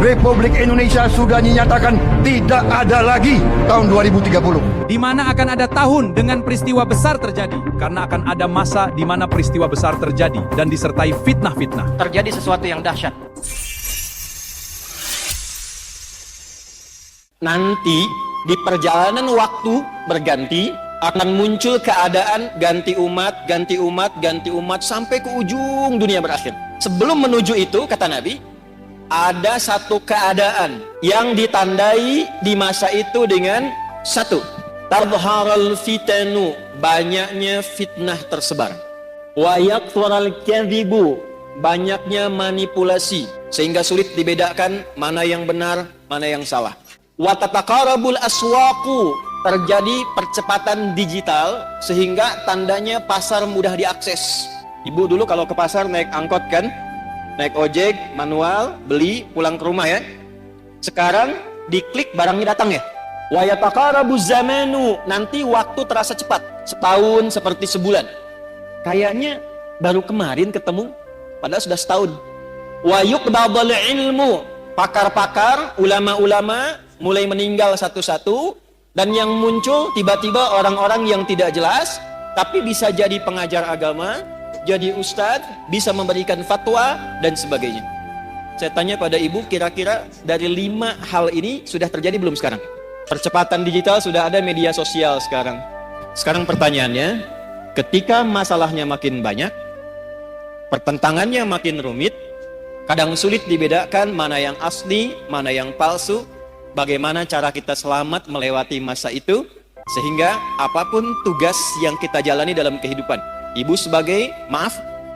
Republik Indonesia sudah dinyatakan tidak ada lagi tahun 2030. Di mana akan ada tahun dengan peristiwa besar terjadi, karena akan ada masa di mana peristiwa besar terjadi dan disertai fitnah-fitnah. Terjadi sesuatu yang dahsyat. Nanti di perjalanan waktu berganti akan muncul keadaan ganti umat sampai ke ujung dunia berakhir. Sebelum menuju itu, kata Nabi, ada satu keadaan yang ditandai di masa itu dengan satu, tadharal fitanu, banyaknya fitnah tersebar, wa yakthurul kadhibu, banyaknya manipulasi sehingga sulit dibedakan mana yang benar, mana yang salah. Wa tataqarabul aswaqu, terjadi percepatan digital sehingga tandanya pasar mudah diakses. Ibu dulu kalau ke pasar naik angkot kan, naik ojek manual, beli pulang ke rumah ya. Sekarang diklik barangnya datang ya. Wa yataqarabuz zamanu, nanti waktu terasa cepat, setahun seperti sebulan. Kayaknya baru kemarin ketemu padahal sudah setahun. Wa yuqbadul ilmu, pakar-pakar, ulama-ulama mulai meninggal satu-satu, dan yang muncul tiba-tiba orang-orang yang tidak jelas tapi bisa jadi pengajar agama, jadi ustadz, bisa memberikan fatwa dan sebagainya. Saya tanya pada ibu, kira-kira dari 5 hal ini sudah terjadi belum sekarang? Percepatan digital, sudah ada media sosial sekarang. Sekarang pertanyaannya, ketika masalahnya makin banyak, pertentangannya makin rumit, kadang sulit dibedakan mana yang asli, mana yang palsu, bagaimana cara kita selamat melewati masa itu, sehingga apapun tugas yang kita jalani dalam kehidupan, ibu sebagai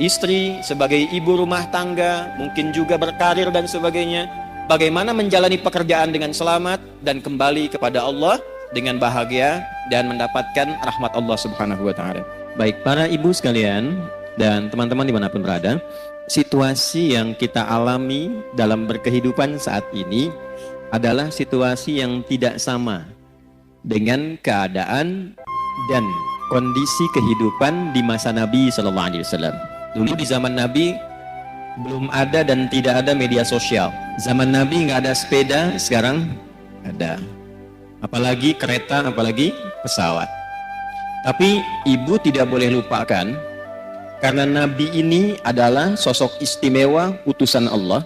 istri, sebagai ibu rumah tangga, mungkin juga berkarir dan sebagainya, bagaimana menjalani pekerjaan dengan selamat dan kembali kepada Allah dengan bahagia dan mendapatkan rahmat Allah Subhanahu wa Ta'ala. Baik, para ibu sekalian dan teman-teman dimanapun berada, situasi yang kita alami dalam berkehidupan saat ini adalah situasi yang tidak sama dengan keadaan dan kondisi kehidupan di masa Nabi Sallallahu Alaihi Wasallam. Dulu di zaman Nabi belum ada dan tidak ada media sosial. Zaman Nabi nggak ada sepeda, sekarang ada. Apalagi kereta, apalagi pesawat. Tapi ibu tidak boleh lupakan, karena Nabi ini adalah sosok istimewa utusan Allah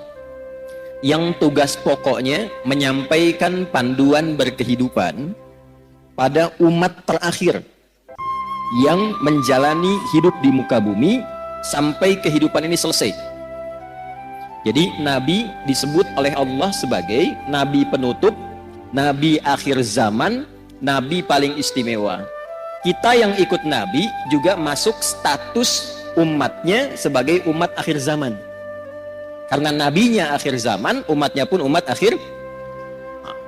yang tugas pokoknya menyampaikan panduan berkehidupan pada umat terakhir yang menjalani hidup di muka bumi sampai kehidupan ini selesai. Jadi Nabi disebut oleh Allah sebagai Nabi penutup, Nabi akhir zaman, Nabi paling istimewa. Kita yang ikut Nabi juga masuk status umatnya sebagai umat akhir zaman. Karena nabinya akhir zaman, umatnya pun umat akhir.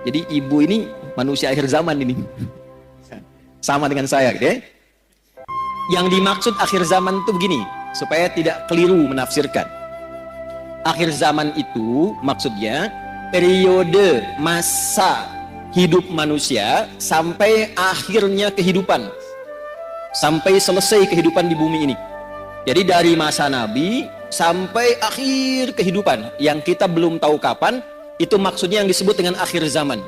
Jadi ibu ini manusia akhir zaman ini. Sama dengan saya gitu ya. Yang dimaksud akhir zaman itu begini, supaya tidak keliru menafsirkan. Akhir zaman itu maksudnya periode masa hidup manusia sampai akhirnya kehidupan. Sampai selesai kehidupan di bumi ini. Jadi dari masa Nabi sampai akhir kehidupan yang kita belum tahu kapan, itu maksudnya yang disebut dengan akhir zaman.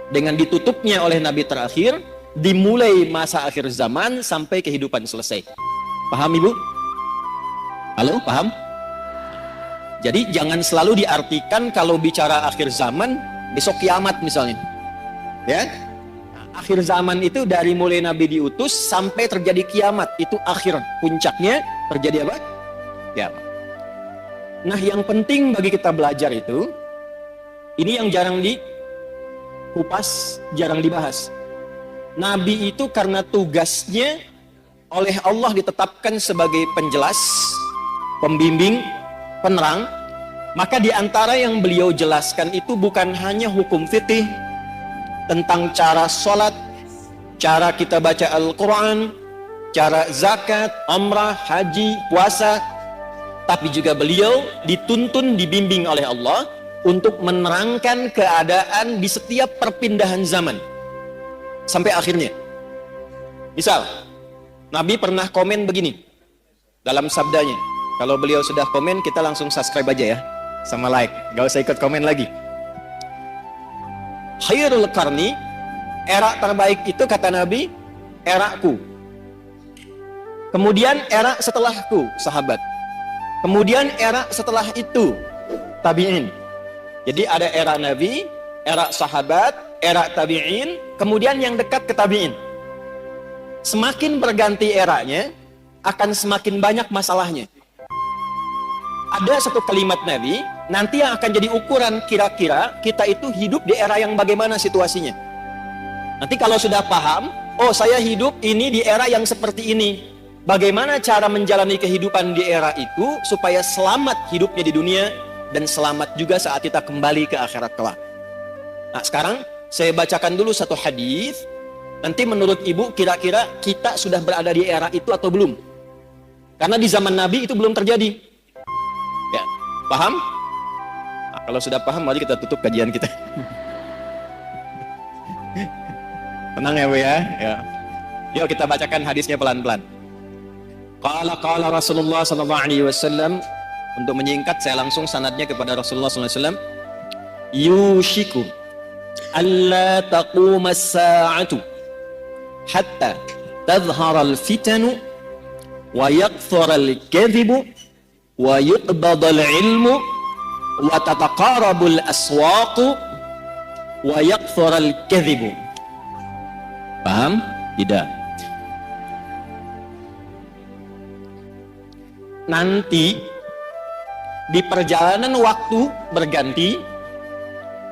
Dengan ditutupnya oleh Nabi terakhir, dimulai masa akhir zaman sampai kehidupan selesai. Paham ibu? Halo, paham? Jadi jangan selalu diartikan kalau bicara akhir zaman besok kiamat misalnya, ya. Akhir zaman itu dari mulai Nabi diutus sampai terjadi kiamat, itu akhir, puncaknya terjadi apa? Kiamat. Nah, yang penting bagi kita belajar itu, ini yang jarang dikupas, jarang dibahas. Nabi itu karena tugasnya oleh Allah ditetapkan sebagai penjelas, pembimbing, penerang, maka di antara yang beliau jelaskan itu bukan hanya hukum fikih tentang cara sholat, cara kita baca Al-Quran, cara zakat, umrah, haji, puasa, tapi juga beliau dituntun, dibimbing oleh Allah untuk menerangkan keadaan di setiap perpindahan zaman sampai akhirnya. Misal, Nabi pernah komen begini dalam sabdanya. Kalau beliau sudah komen, kita langsung subscribe aja ya, sama like, gak usah ikut komen lagi. Khairul qarni, era terbaik itu kata Nabi, eraku. Kemudian era setelahku, sahabat. Kemudian era setelah itu, tabi'in. Jadi ada era Nabi, era sahabat, era tabi'in, kemudian yang dekat ke tabi'in. Semakin berganti eranya, akan semakin banyak masalahnya. Ada satu kalimat Nabi, nanti yang akan jadi ukuran kira-kira kita itu hidup di era yang bagaimana situasinya. Nanti kalau sudah paham, oh saya hidup ini di era yang seperti ini. Bagaimana cara menjalani kehidupan di era itu supaya selamat hidupnya di dunia dan selamat juga saat kita kembali ke akhirat kelak. Nah sekarang saya bacakan dulu satu hadis. Nanti menurut ibu kira-kira kita sudah berada di era itu atau belum? Karena di zaman Nabi itu belum terjadi. Ya, paham? Nah, kalau sudah paham, mari kita tutup kajian kita. Tenang ya Bu ya. Yuk kita bacakan hadisnya pelan-pelan. Qala Rasulullah sallallahu alaihi wasallam. Untuk menyingkat saya langsung sanadnya kepada Rasulullah sallallahu alaihi wasallam. Yushiku alla taquma as-sa'atu hatta tadhhara al-fitanu wa yakthura al-kadhibu wa yuqbadal ilmu wa tataqarabul aswaqu wa yakthurul kadhibu. Paham? Tidak. Nanti di perjalanan waktu berganti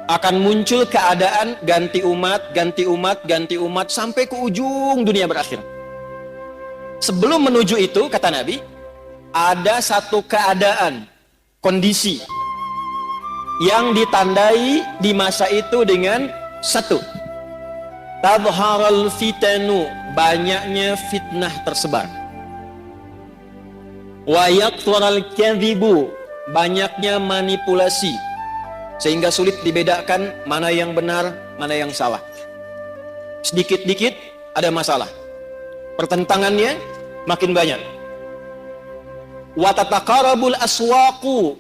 akan muncul keadaan ganti umat sampai ke ujung dunia berakhir. Sebelum menuju itu kata Nabi, ada satu keadaan, kondisi yang ditandai di masa itu dengan satu, tadharal fitanu, banyaknya fitnah tersebar, wa yakthural kadhibu, banyaknya manipulasi sehingga sulit dibedakan mana yang benar, mana yang salah. Sedikit-dikit ada masalah, pertentangannya makin banyak. Wa tataqarabul aswaqu,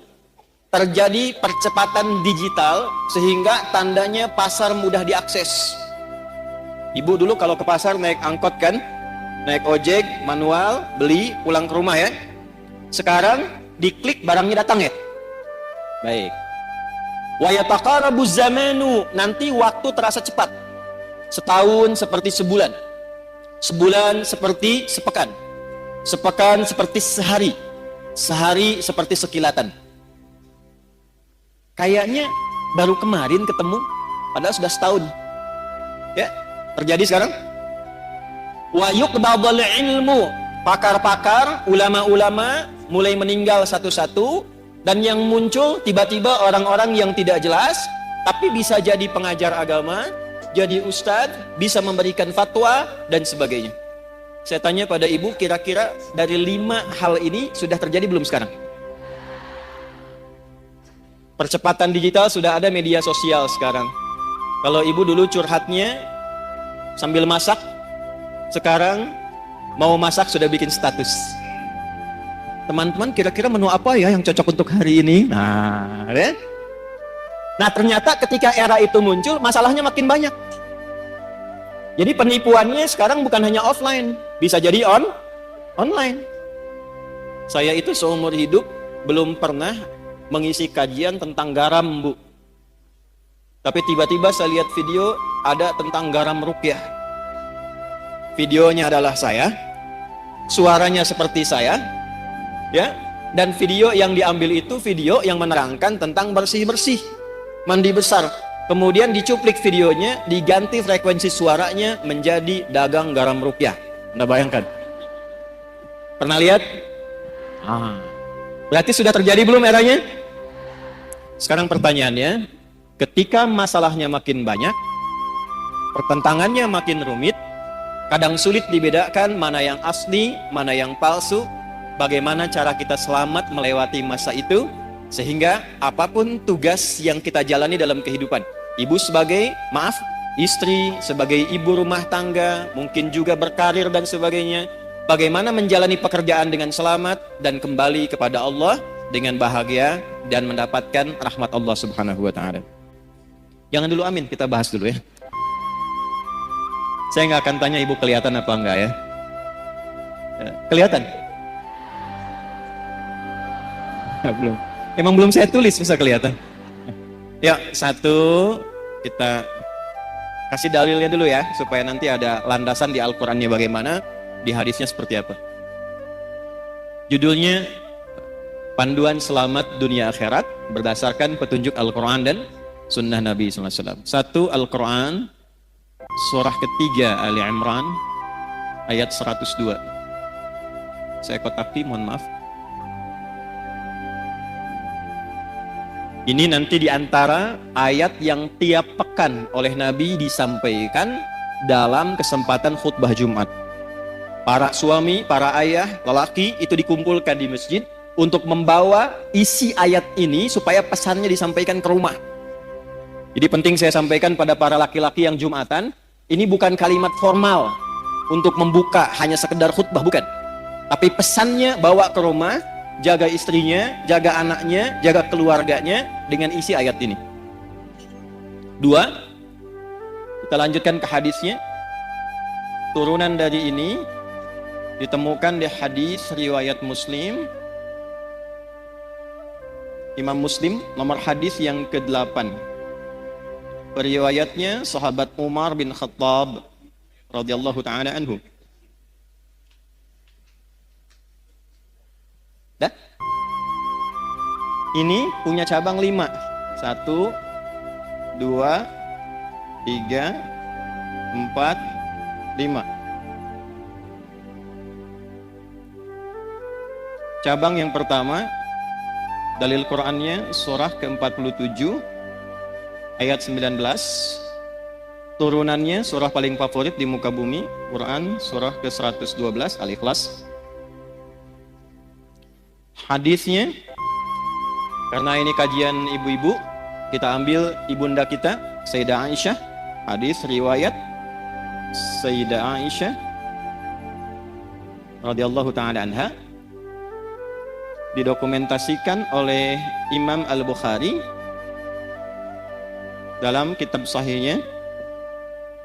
terjadi percepatan digital sehingga tandanya pasar mudah diakses. Ibu dulu kalau ke pasar naik angkot kan, naik ojek manual, beli pulang ke rumah ya. Sekarang diklik barangnya datang ya. Baik. Wa yataqarabuz zamanu, nanti waktu terasa cepat. Setahun seperti sebulan, sebulan seperti sepekan, sepekan seperti sehari, sehari seperti sekilatan. Kayaknya baru kemarin ketemu, padahal sudah setahun. Ya, terjadi sekarang. Wa yuqbadul ilmu, pakar-pakar, ulama-ulama mulai meninggal satu-satu, dan yang muncul tiba-tiba orang-orang yang tidak jelas, tapi bisa jadi pengajar agama, jadi ustadz, bisa memberikan fatwa dan sebagainya. Saya tanya pada ibu, kira-kira dari 5 hal ini sudah terjadi belum sekarang? Percepatan digital, sudah ada media sosial sekarang. Kalau ibu dulu curhatnya sambil masak, sekarang mau masak sudah bikin status. Teman-teman kira-kira menu apa ya yang cocok untuk hari ini? Nah, ya? Nah ternyata ketika era itu muncul, masalahnya makin banyak. Jadi penipuannya sekarang bukan hanya offline, bisa jadi online. Saya itu seumur hidup belum pernah mengisi kajian tentang garam, Bu. Tapi tiba-tiba saya lihat video ada tentang garam ruqyah. Videonya adalah saya, suaranya seperti saya, ya. Dan video yang diambil itu video yang menerangkan tentang bersih-bersih, mandi besar. Kemudian dicuplik videonya, diganti frekuensi suaranya menjadi dagang garam ruqyah. Anda bayangkan? Pernah lihat? Berarti sudah terjadi belum eranya? Sekarang pertanyaannya, ketika masalahnya makin banyak, pertentangannya makin rumit, kadang sulit dibedakan mana yang asli, mana yang palsu, bagaimana cara kita selamat melewati masa itu, sehingga apapun tugas yang kita jalani dalam kehidupan, ibu sebagai, istri, sebagai ibu rumah tangga, mungkin juga berkarir dan sebagainya, bagaimana menjalani pekerjaan dengan selamat dan kembali kepada Allah dengan bahagia dan mendapatkan rahmat Allah Subhanahu wa taala. Jangan dulu amin, kita bahas dulu ya. Saya nggak akan tanya ibu kelihatan apa enggak ya. Kelihatan? Belum. Emang belum saya tulis bisa kelihatan. Ya, satu, kita kasih dalilnya dulu ya, supaya nanti ada landasan di Al-Qur'annya bagaimana, di hadisnya seperti apa. Judulnya Panduan Selamat Dunia Akhirat berdasarkan petunjuk Al-Qur'an dan Sunnah Nabi SAW. Satu, Al-Qur'an surah ketiga Ali Imran ayat 102. Saya kotaki, mohon maaf. Ini nanti diantara ayat yang tiap pekan oleh Nabi disampaikan dalam kesempatan khutbah Jumat. Para suami, para ayah, lelaki itu dikumpulkan di masjid untuk membawa isi ayat ini supaya pesannya disampaikan ke rumah. Jadi penting saya sampaikan pada para laki-laki yang Jumatan, ini bukan kalimat formal untuk membuka hanya sekedar khutbah, bukan. Tapi pesannya bawa ke rumah, jaga istrinya, jaga anaknya, jaga keluarganya dengan isi ayat ini. Dua, kita lanjutkan ke hadisnya. Turunan dari ini ditemukan di hadis riwayat Muslim, Imam Muslim, nomor hadis yang ke-8. Periwayatnya sahabat Umar bin Khattab radhiyallahu taala anhu. Dah? Ini punya cabang 5. 1, 2, 3, 4, 5. Cabang yang pertama, dalil Qur'annya surah ke-47 ayat 19. Turunannya surah paling favorit di muka bumi, Quran surah ke-112 Al-Ikhlas. Hadisnya, karena ini kajian ibu-ibu, kita ambil ibunda kita Sayyidah Aisyah. Hadis riwayat Sayyidah Aisyah radhiyallahu taala anha, didokumentasikan oleh Imam Al-Bukhari dalam kitab sahihnya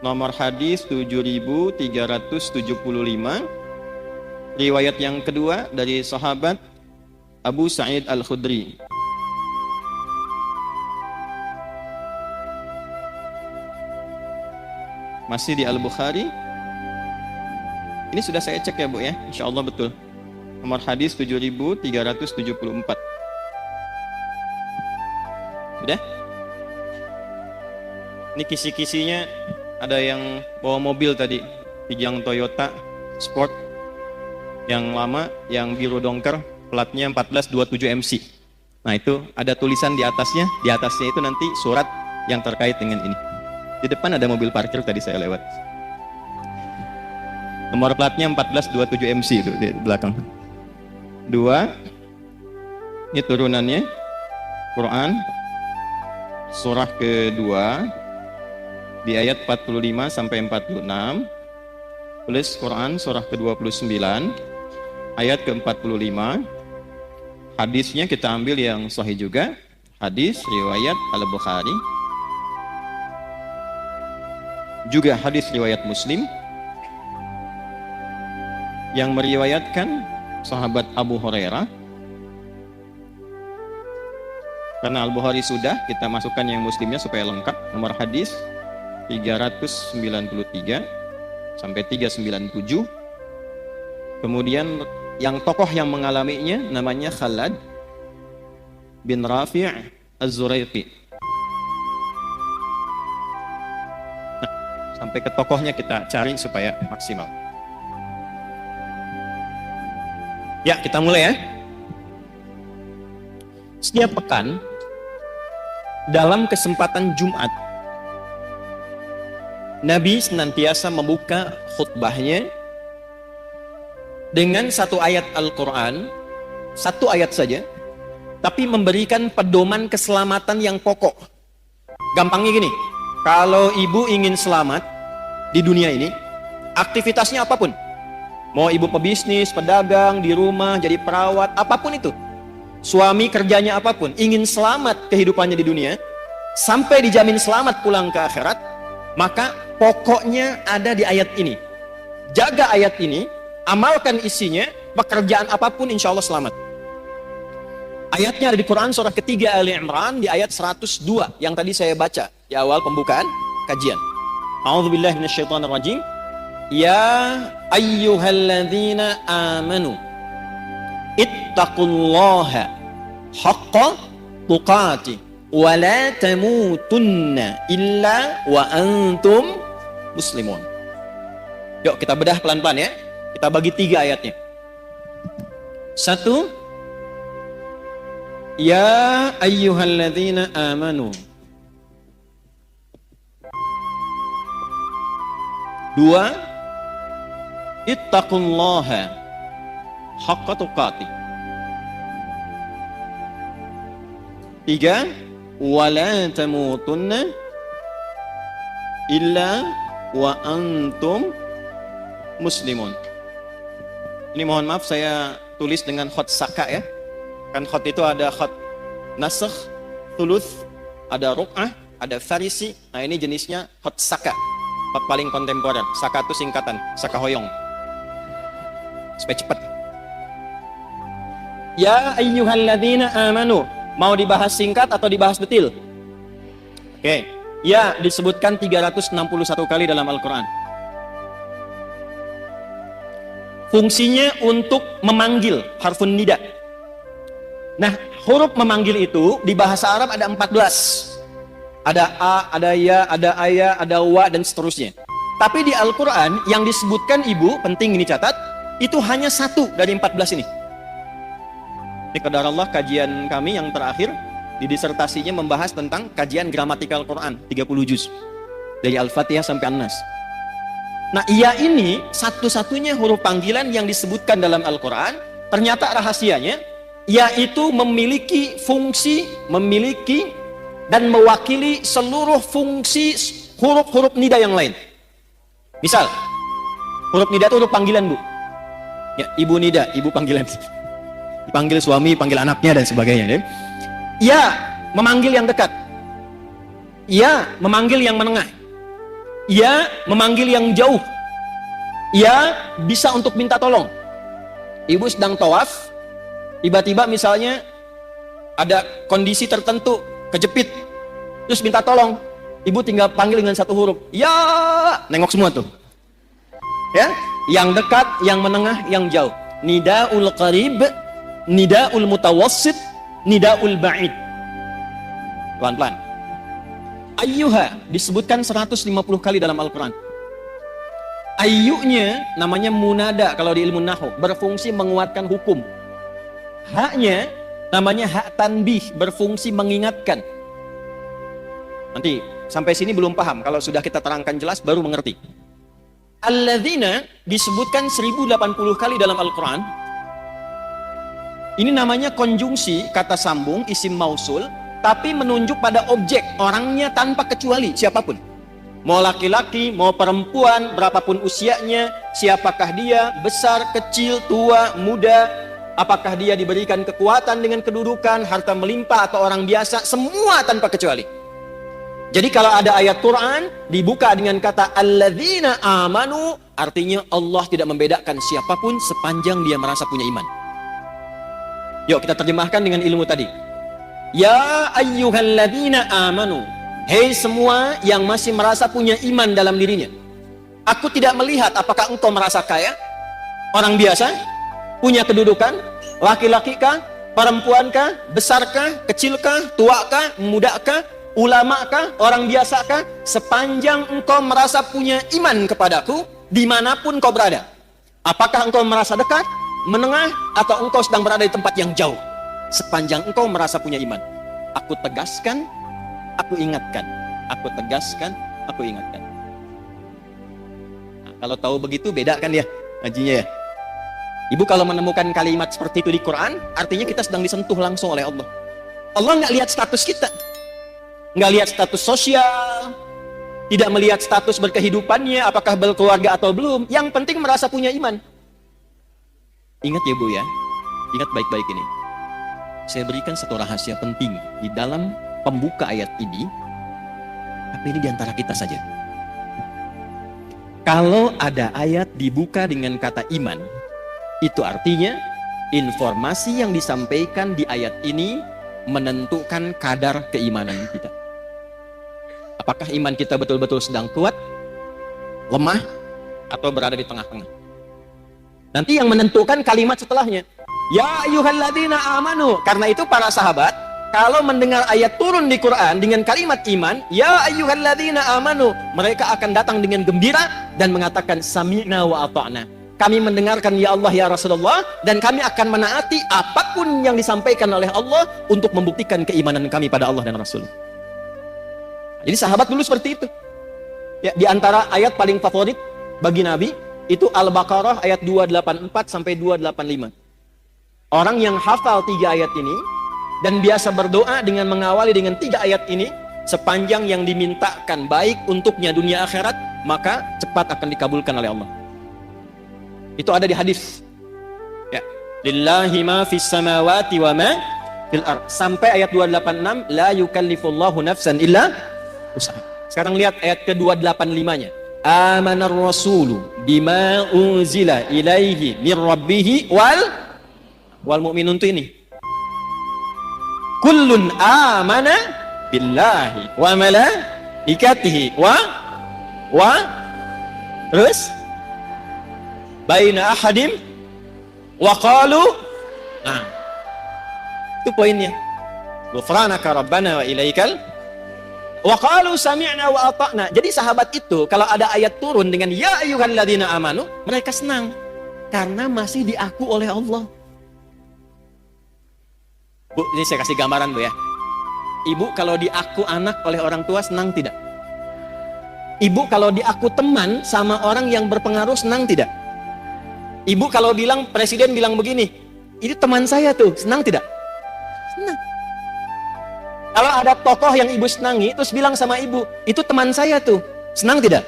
nomor hadis 7375. Riwayat yang kedua dari sahabat Abu Sa'id Al-Khudri. Masih di Al-Bukhari. Ini sudah saya cek ya Bu ya, insya Allah betul. Nomor hadis 7374. Sudah? Ini kisi-kisinya, ada yang bawa mobil tadi, Kijang Toyota Sport yang lama, yang biru dongker, platnya 1427 MC. Nah itu ada tulisan di atasnya itu nanti surat yang terkait dengan ini. Di depan ada mobil parkir tadi saya lewat. Nomor platnya 1427 MC itu di belakang. 2, ini turunannya Quran surah kedua di ayat 45 sampai 46, plus Quran surah ke-29 ayat ke-45. Hadisnya kita ambil yang sahih juga, hadis riwayat Al-Bukhari, juga hadis riwayat Muslim yang meriwayatkan sahabat Abu Hurairah. Karena Al-Bukhari sudah, kita masukkan yang Muslimnya supaya lengkap. Nomor hadis 393 sampai 397. Kemudian yang tokoh yang mengalaminya namanya Khalad bin Rafi' Az-Zuraiqi. Nah, sampai ke tokohnya kita cari supaya maksimal. Ya, kita mulai ya. Setiap pekan dalam kesempatan Jumat, Nabi senantiasa membuka khutbahnya dengan satu ayat Al-Quran, satu ayat saja, tapi memberikan pedoman keselamatan yang pokok. Gampangnya gini, kalau ibu ingin selamat di dunia ini, aktivitasnya apapun, mau ibu pebisnis, pedagang, di rumah, jadi perawat, apapun itu, suami kerjanya apapun, ingin selamat kehidupannya di dunia, sampai dijamin selamat pulang ke akhirat, maka pokoknya ada di ayat ini. Jaga ayat ini, amalkan isinya, pekerjaan apapun insya Allah selamat. Ayatnya ada di Quran surah ketiga Ali Imran di ayat 102 yang tadi saya baca di awal pembukaan kajian. A'udzubillahi minasyaitonirrajim. Ya ayyuhalladzina amanu ittaqullaha haqqa tuqatih wa la tamutunna illa wa antum muslimun. Yuk kita bedah pelan-pelan ya. Kita bagi 3 ayatnya. 1, ya ayyuhalladzina amanu. 2, ittaqullaha haqqa tuqatih. 3, wala tamutunna illa wa antum muslimun. Ini mohon maaf saya tulis dengan khot saka ya. Kan khot itu ada khot nasakh, thuluth, ada ruq'ah, ada farisi. Nah ini jenisnya khot saka. Khot paling kontemporer. Saka itu singkatan, saka hoyong. Supaya cepat. Ya ayyuhalladzina amanu. Mau dibahas singkat atau dibahas detil? Oke. Ya, disebutkan 361 kali dalam Al-Quran. Fungsinya untuk memanggil, harfun nida. Nah, huruf memanggil itu di bahasa Arab ada 14. Ada a, ada ya, ada aya, ada wa, dan seterusnya. Tapi di Al-Quran yang disebutkan ibu, penting ini catat, itu hanya 1 dari 14 ini. Ini qadarullah kajian kami yang terakhir di disertasinya membahas tentang kajian gramatikal Quran 30 juz dari Al-Fatihah sampai An-Nas. Nah, iya ini satu-satunya huruf panggilan yang disebutkan dalam Al-Quran. Ternyata rahasianya yaitu memiliki fungsi, memiliki dan mewakili seluruh fungsi huruf-huruf nida yang lain. Misal, huruf nida itu huruf panggilan, Bu. Ya, ibu nida, ibu panggilan. Dipanggil suami, panggil anaknya dan sebagainya. Ya, memanggil yang dekat. Ya, memanggil yang menengah. Ya, memanggil yang jauh. Ya, bisa untuk minta tolong. Ibu sedang tawaf, tiba-tiba misalnya ada kondisi tertentu, kejepit, terus minta tolong. Ibu tinggal panggil dengan 1 huruf. Ya, nengok semua tuh. Ya, yang dekat, yang menengah, yang jauh. Nidaul qarib, nidaul mutawassit, nidaul ba'id. Pelan-pelan. Ayyuha disebutkan 150 kali dalam Al-Quran. Ayyunya namanya munada kalau di ilmu nahwu, berfungsi menguatkan hukum. Haknya namanya hak tanbih, berfungsi mengingatkan. Nanti sampai sini belum paham, kalau sudah kita terangkan jelas baru mengerti. Alladzina disebutkan 1080 kali dalam Al-Quran. Ini namanya konjungsi, kata sambung, isim mausul, tapi menunjuk pada objek, orangnya tanpa kecuali, siapapun. Mau laki-laki, mau perempuan, berapapun usianya, siapakah dia, besar, kecil, tua, muda, apakah dia diberikan kekuatan dengan kedudukan, harta melimpah, atau orang biasa, semua tanpa kecuali. Jadi kalau ada ayat Quran, dibuka dengan kata alladzina amanu, artinya Allah tidak membedakan siapapun sepanjang dia merasa punya iman. Yuk kita terjemahkan dengan ilmu tadi. Ya ayyuhalladzina amanu. Hei semua yang masih merasa punya iman dalam dirinya. Aku tidak melihat apakah engkau merasa kaya, orang biasa, punya kedudukan, laki-laki kah, perempuan kah, besar kah, kecil kah, tua kah, muda kah, ulama kah, orang biasa kah, sepanjang engkau merasa punya iman kepadaku, dimanapun kau berada. Apakah engkau merasa dekat, menengah, atau engkau sedang berada di tempat yang jauh, sepanjang engkau merasa punya iman. Aku tegaskan, aku ingatkan. Aku tegaskan, aku ingatkan. Nah, kalau tahu begitu beda kan ya ngajinya ya. Ibu kalau menemukan kalimat seperti itu di Quran, artinya kita sedang disentuh langsung oleh Allah. Allah nggak lihat status kita, nggak lihat status sosial, tidak melihat status berkehidupannya, apakah berkeluarga atau belum. Yang penting merasa punya iman. Ingat ya Bu ya, ingat baik-baik ini. Saya berikan satu rahasia penting di dalam pembuka ayat ini. Tapi ini diantara kita saja. Kalau ada ayat dibuka dengan kata iman, itu artinya informasi yang disampaikan di ayat ini menentukan kadar keimanan kita. Apakah iman kita betul-betul sedang kuat, lemah, atau berada di tengah-tengah? Nanti yang menentukan kalimat setelahnya. Ya ayyuhalladzina amanu. Karena itu para sahabat, kalau mendengar ayat turun di Quran dengan kalimat iman, ya ayyuhalladzina amanu, mereka akan datang dengan gembira dan mengatakan sami'na wa ata'na. Kami mendengarkan ya Allah ya Rasulullah, dan kami akan menaati apapun yang disampaikan oleh Allah untuk membuktikan keimanan kami pada Allah dan Rasul. Jadi sahabat dulu seperti itu. Ya, di antara ayat paling favorit bagi Nabi itu Al-Baqarah ayat 284 sampai 285. Orang yang hafal 3 ayat ini dan biasa berdoa dengan mengawali dengan 3 ayat ini, sepanjang yang dimintakan baik untuknya dunia akhirat, maka cepat akan dikabulkan oleh Allah. Itu ada di hadis. Ya, lillahi ma fis samawati wa ma fil ard. Sampai ayat 286, la yukallifullahu nafsan illa usaha. Sekarang lihat ayat ke-285-nya. Amanar rasulu bima unzila ilaihi mir rabbih wal mu'minun itu ini. Kullun amana billahi wa malaikatihi wa terus baina ahadim wa qalu, nah itu poinnya, ghufranaka rabbana wa ilaikal wa qalu sami'na wa ata'na. Jadi sahabat itu kalau ada ayat turun dengan ya ayyuhalladzina amanu, mereka senang karena masih diaku oleh Allah. Bu, ini saya kasih gambaran Bu ya. Ibu kalau diaku anak oleh orang tua senang tidak? Ibu kalau diaku teman sama orang yang berpengaruh senang tidak? Ibu kalau bilang, presiden bilang begini, ini teman saya tuh, senang tidak? Senang. Kalau ada tokoh yang ibu senangi, terus bilang sama ibu, itu teman saya tuh, senang tidak?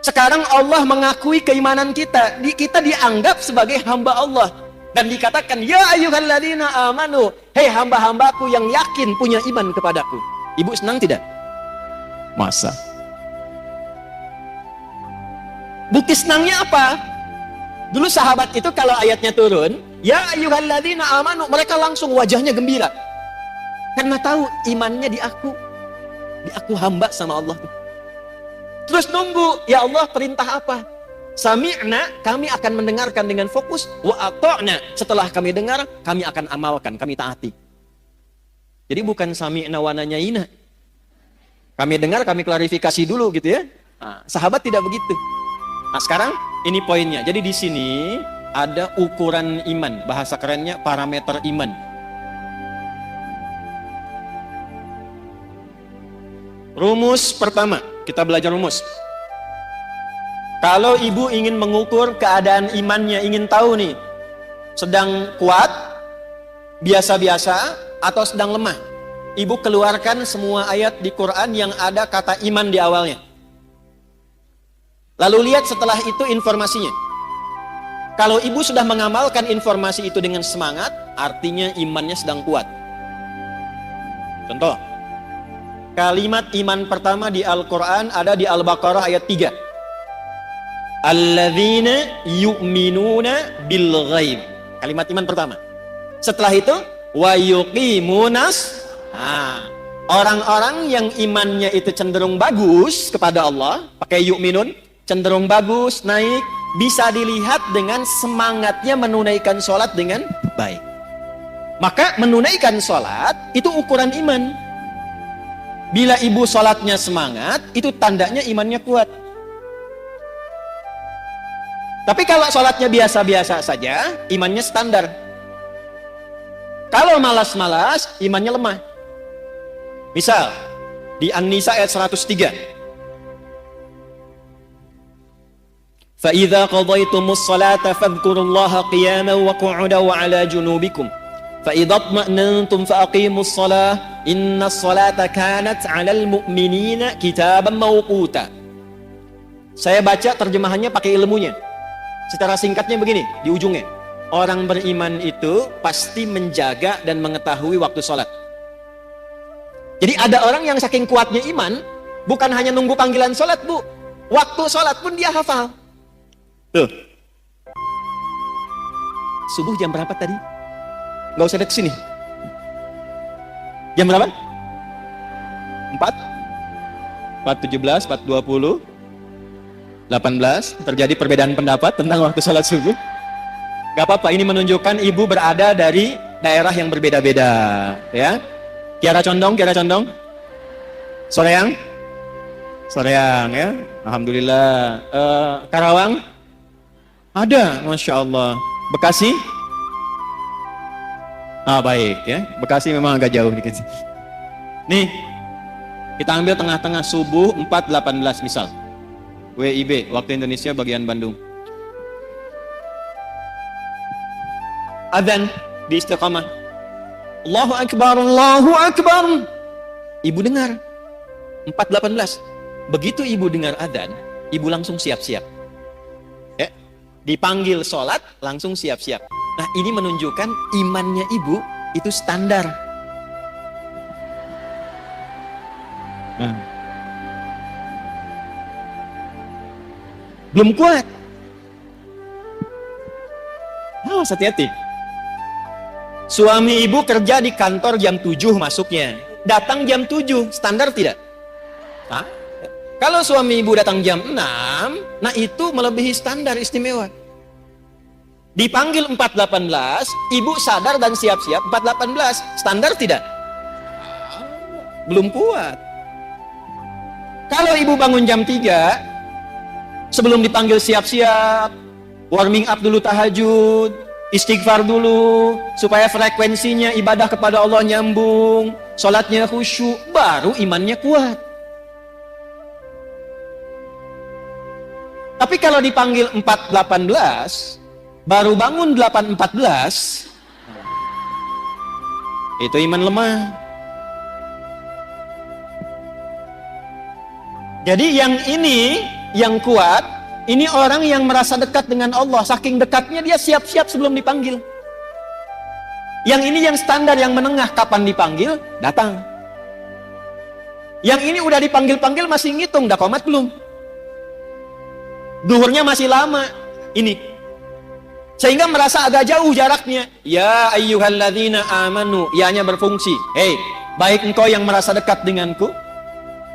Sekarang Allah mengakui keimanan kita, kita dianggap sebagai hamba Allah. Dan dikatakan, ya ayyuhalladzina amanu, hei hamba-hambaku yang yakin punya iman kepadaku. Ibu senang tidak? Masa? Bukti senangnya apa? Dulu sahabat itu kalau ayatnya turun, ya ayyuhalladzina amanu, mereka langsung wajahnya gembira. Karena tahu imannya diaku hamba sama Allah. Terus nunggu, ya Allah perintah apa? Sami'na, kami akan mendengarkan dengan fokus, wa ata'na, setelah kami dengar, kami akan amalkan, kami taati. Jadi bukan sami'na wa nanyaina. Kami dengar, kami klarifikasi dulu gitu ya. Nah, sahabat tidak begitu. Nah, sekarang ini poinnya. Jadi di sini ada ukuran iman, bahasa kerennya parameter iman. Rumus pertama, kita belajar rumus. Kalau ibu ingin mengukur keadaan imannya, ingin tahu nih, sedang kuat, biasa-biasa, atau sedang lemah, ibu keluarkan semua ayat di Quran yang ada kata iman di awalnya. Lalu lihat setelah itu informasinya. Kalau ibu sudah mengamalkan informasi itu dengan semangat, artinya imannya sedang kuat. Contoh, kalimat iman pertama di Al-Quran ada di Al-Baqarah ayat 3. Alladzina yu'minuna bil ghaib. Kalimat iman pertama. Setelah itu wa yuqimunas, orang-orang yang imannya itu cenderung bagus kepada Allah, pakai yu'minun, cenderung bagus, naik, bisa dilihat dengan semangatnya menunaikan sholat dengan baik. Maka menunaikan sholat itu ukuran iman. Bila ibu sholatnya semangat, itu tandanya imannya kuat. Tapi kalau sholatnya biasa-biasa saja, imannya standar. Kalau malas-malas, imannya lemah. Misal, di An-Nisa ayat 103. فَإِذَا قَضَيْتُمُ الصَّلَاةَ فَاذْكُرُوا اللَّهَ قِيَامًا وَقُعُودًا وَعَلَى جُنُوبِكُمْ فَإِذَا اطْمَأْنَنْتُمْ فَأَقِيمُوا الصَّلَاةَ إِنَّ الصَّلَاةَ كَانَتْ عَلَى الْمُؤْمِنِينَ كِتَابًا مَوْقُوتًا. Saya baca terjemahannya pakai ilmunya. Secara singkatnya begini, di ujungnya. Orang beriman itu pasti menjaga dan mengetahui waktu sholat. Jadi ada orang yang saking kuatnya iman, Bukan hanya nunggu panggilan sholat, Bu. Waktu sholat pun dia hafal. Tuh. Subuh jam berapa tadi? Nggak usah dek sini. Jam berapa? 4:17, 4:20, 18. Terjadi perbedaan pendapat tentang waktu sholat subuh. Gak apa-apa, ini menunjukkan ibu berada dari daerah yang berbeda-beda. Ya, Kiara Condong. Soreang ya. Alhamdulillah. Karawang ada, Masya Allah. Bekasi? Baik ya. Bekasi memang agak jauh dikit. Nih, kita ambil tengah-tengah subuh 4.18 misal. WIB, waktu Indonesia bagian Bandung. Adzan di Istiqamah. Allahu Akbar, Allahu Akbar. Ibu dengar 4.18. Begitu ibu dengar adzan, ibu langsung siap-siap. Ya, dipanggil sholat, langsung siap-siap. Nah, ini menunjukkan imannya ibu itu standar. Nah. Belum kuat. Hati-hati. Suami ibu kerja di kantor jam 7 masuknya. Datang jam 7, standar tidak? Nah, kalau suami ibu datang jam 6, nah itu melebihi standar istimewa. Dipanggil 4.18, ibu sadar dan siap-siap 4.18, standar tidak? Belum kuat. Kalau ibu bangun jam 3, sebelum dipanggil siap-siap, warming up dulu tahajud, istighfar dulu, supaya frekuensinya ibadah kepada Allah nyambung, sholatnya khusyuk, baru imannya kuat. Tapi kalau dipanggil 4.18, baru bangun 8.14, itu iman lemah. Jadi yang ini, yang kuat, ini orang yang merasa dekat dengan Allah. Saking dekatnya dia siap-siap sebelum dipanggil. Yang ini yang standar, yang menengah, kapan dipanggil, datang. Yang ini udah dipanggil-panggil masih ngitung, dah komat belum? Duhurnya masih lama. Ini. Sehingga merasa agak jauh jaraknya. Ya ayyuhalladzina amanu. Ya-nya berfungsi. Hei, baik engkau yang merasa dekat denganku,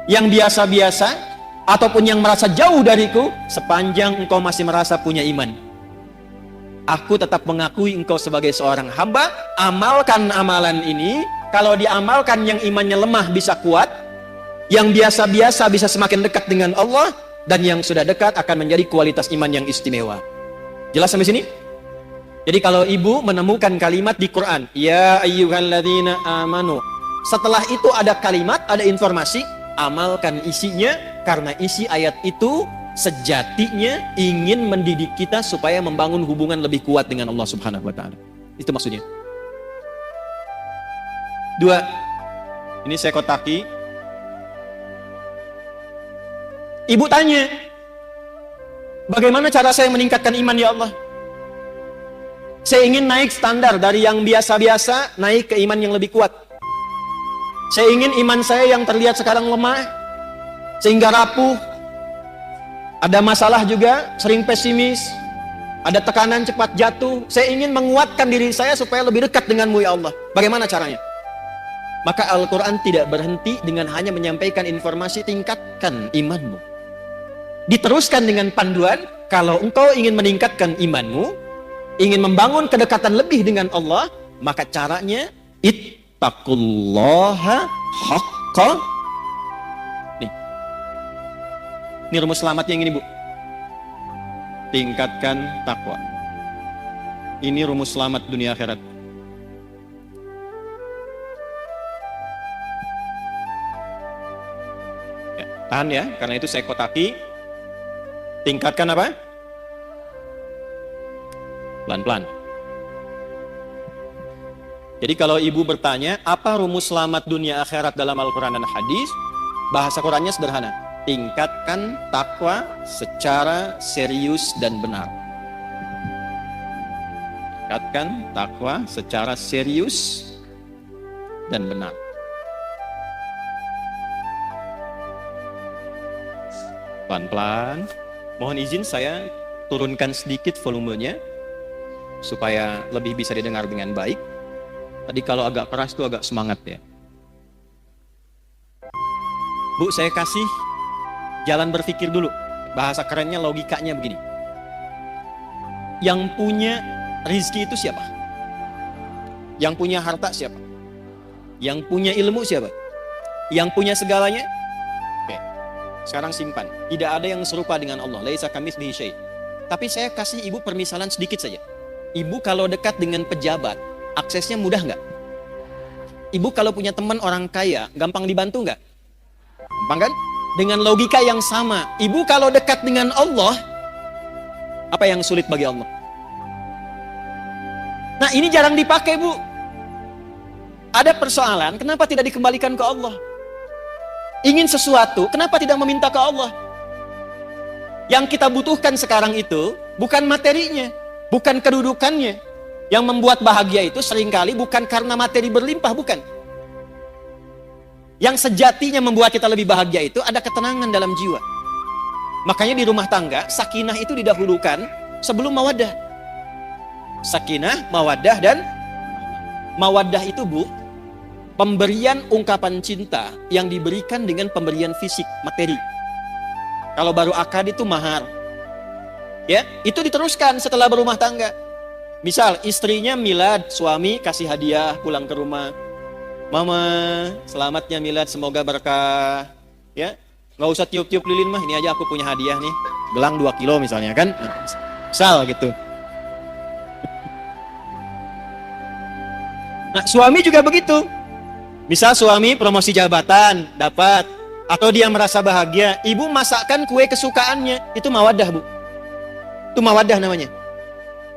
yang biasa-biasa, ataupun yang merasa jauh dariku, sepanjang engkau masih merasa punya iman, aku tetap mengakui engkau sebagai seorang hamba. Amalkan amalan ini. Kalau diamalkan, yang imannya lemah bisa kuat, yang biasa-biasa bisa semakin dekat dengan Allah, dan yang sudah dekat akan menjadi kualitas iman yang istimewa. Jelas sampai sini? Jadi kalau ibu menemukan kalimat di Quran, ya ayyuhalladzina amanu, setelah itu ada kalimat, ada informasi, amalkan isinya, karena isi ayat itu sejatinya ingin mendidik kita supaya membangun hubungan lebih kuat dengan Allah Subhanahu wa Ta'ala. Itu maksudnya. 2. Ini saya kotaki. Ibu tanya, bagaimana cara saya meningkatkan iman ya Allah? Saya ingin naik standar dari yang biasa-biasa, naik ke iman yang lebih kuat. Saya ingin iman saya yang terlihat sekarang lemah, sehingga rapuh, ada masalah juga, sering pesimis, ada tekanan cepat jatuh. Saya ingin menguatkan diri saya supaya lebih dekat denganmu ya Allah. Bagaimana caranya? Maka Al-Quran tidak berhenti dengan hanya menyampaikan informasi, tingkatkan imanmu. Diteruskan dengan panduan, kalau engkau ingin meningkatkan imanmu, ingin membangun kedekatan lebih dengan Allah, maka caranya ittaqullaha haqqa. Ini rumus selamatnya yang ini, Bu. Tingkatkan takwa. Ini rumus selamat dunia akhirat. Ya, tahan ya, karena itu saya kotaki. Tingkatkan apa? Pelan-pelan. Jadi kalau ibu bertanya, apa rumus selamat dunia akhirat dalam Al-Quran dan hadis? Bahasa Qurannya sederhana. Tingkatkan takwa secara serius dan benar. Tingkatkan takwa secara serius dan benar. Pelan-pelan. Mohon izin saya turunkan sedikit volumenya supaya lebih bisa didengar dengan baik. Tadi kalau agak keras itu agak semangat ya. Bu, saya kasih jalan berpikir dulu. Bahasa kerennya logikanya begini. Yang punya rizki itu siapa? Yang punya harta siapa? Yang punya ilmu siapa? Yang punya segalanya? Oke. Sekarang simpan. Tidak ada yang serupa dengan Allah. Laisa kamitslihi syai'. Tapi saya kasih ibu permisalan sedikit saja. Ibu kalau dekat dengan pejabat, aksesnya mudah nggak? Ibu kalau punya teman orang kaya, gampang dibantu nggak? Gampang kan? Dengan logika yang sama, ibu kalau dekat dengan Allah, apa yang sulit bagi Allah? Nah, ini jarang dipakai, Bu. Ada persoalan, kenapa tidak dikembalikan ke Allah? Ingin sesuatu, kenapa tidak meminta ke Allah? Yang kita butuhkan sekarang itu bukan materinya, bukan kedudukannya. Yang membuat bahagia itu seringkali bukan karena materi berlimpah, bukan. Yang sejatinya membuat kita lebih bahagia itu ada ketenangan dalam jiwa. Makanya di rumah tangga, sakinah itu didahulukan sebelum mawaddah. Sakinah, mawaddah, dan mawaddah itu, Bu, pemberian ungkapan cinta yang diberikan dengan pemberian fisik, materi. Kalau baru akad itu mahar. Ya, itu diteruskan setelah berumah tangga. Misal istrinya milad, suami kasih hadiah pulang ke rumah. Mama, selamatnya milad, semoga berkah. Ya, nggak usah tiup-tiup lilin mah, ini aja aku punya hadiah nih. Gelang 2 kilo misalnya kan. Misal gitu. Nah, suami juga begitu. Misal suami promosi jabatan dapat, atau dia merasa bahagia, ibu masakkan kue kesukaannya, itu mawaddah, Bu. Itu mawaddah namanya.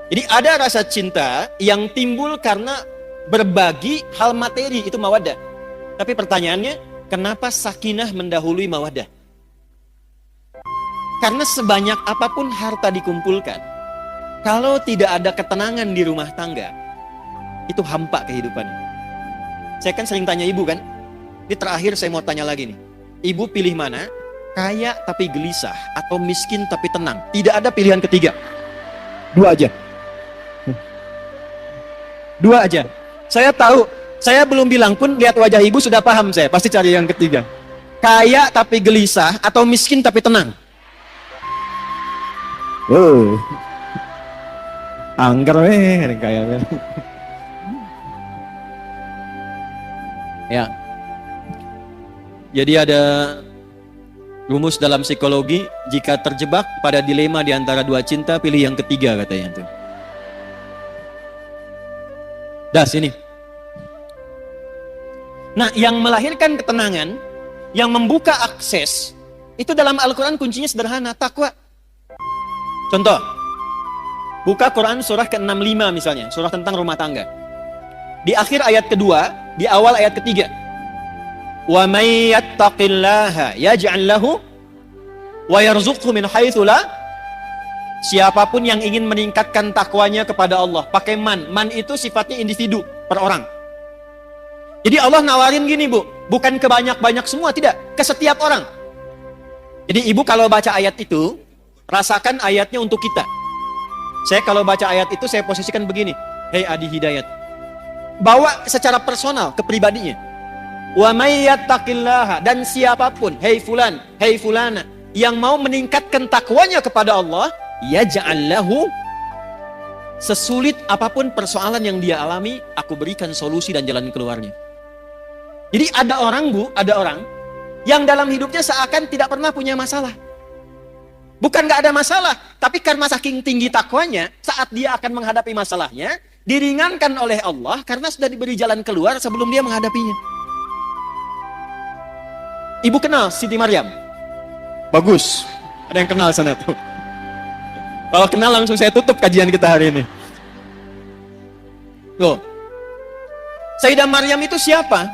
Jadi ada rasa cinta yang timbul karena berbagi hal materi, itu mawaddah. Tapi pertanyaannya, kenapa sakinah mendahului mawaddah? Karena sebanyak apapun harta dikumpulkan, kalau tidak ada ketenangan di rumah tangga, itu hampa kehidupannya. Saya kan sering tanya ibu kan, di terakhir saya mau tanya lagi nih. Ibu pilih mana? Kaya tapi gelisah atau miskin tapi tenang? Tidak ada pilihan ketiga. Dua aja. Dua aja. Saya tahu, saya belum bilang pun lihat wajah ibu sudah paham saya. Pasti cari yang ketiga. Kaya tapi gelisah atau miskin tapi tenang? Angker kayaknya. Ya. Jadi ada rumus dalam psikologi, jika terjebak pada dilema di antara dua cinta, pilih yang ketiga katanya tuh. Das ini. Nah, yang melahirkan ketenangan, yang membuka akses, itu dalam Al-Quran kuncinya sederhana, takwa. Contoh, buka Quran surah ke-65 misalnya, surah tentang rumah tangga. Di akhir ayat kedua, di awal ayat ketiga. Wa may yattaqillaha yaj'al lahu wa yarzuqhu min haitsu la. Siapapun yang ingin meningkatkan takwanya kepada Allah, pakai man. Man itu sifatnya individu, per orang. Jadi Allah nawarin gini, Bu, bukan ke banyak-banyak semua, tidak, ke setiap orang. Jadi ibu kalau baca ayat itu, rasakan ayatnya untuk kita. Saya kalau baca ayat itu, saya posisikan begini. Hei Adi Hidayat, bawa secara personal ke pribadinya. Wa may yattaqillaha, dan siapapun, hei fulan, hei fulana, yang mau meningkatkan takwanya kepada Allah, yaj'al lahu, sesulit apapun persoalan yang dia alami, aku berikan solusi dan jalan keluarnya. Jadi ada orang, Bu, ada orang yang dalam hidupnya seakan tidak pernah punya masalah. Bukan nggak ada masalah, tapi karena saking tinggi takwanya, saat dia akan menghadapi masalahnya, diringankan oleh Allah karena sudah diberi jalan keluar sebelum dia menghadapinya. Ibu kenal Siti Maryam? Bagus. Ada yang kenal sana tuh? Kalau kenal langsung saya tutup kajian kita hari ini. Loh, Sayyidah Maryam itu siapa?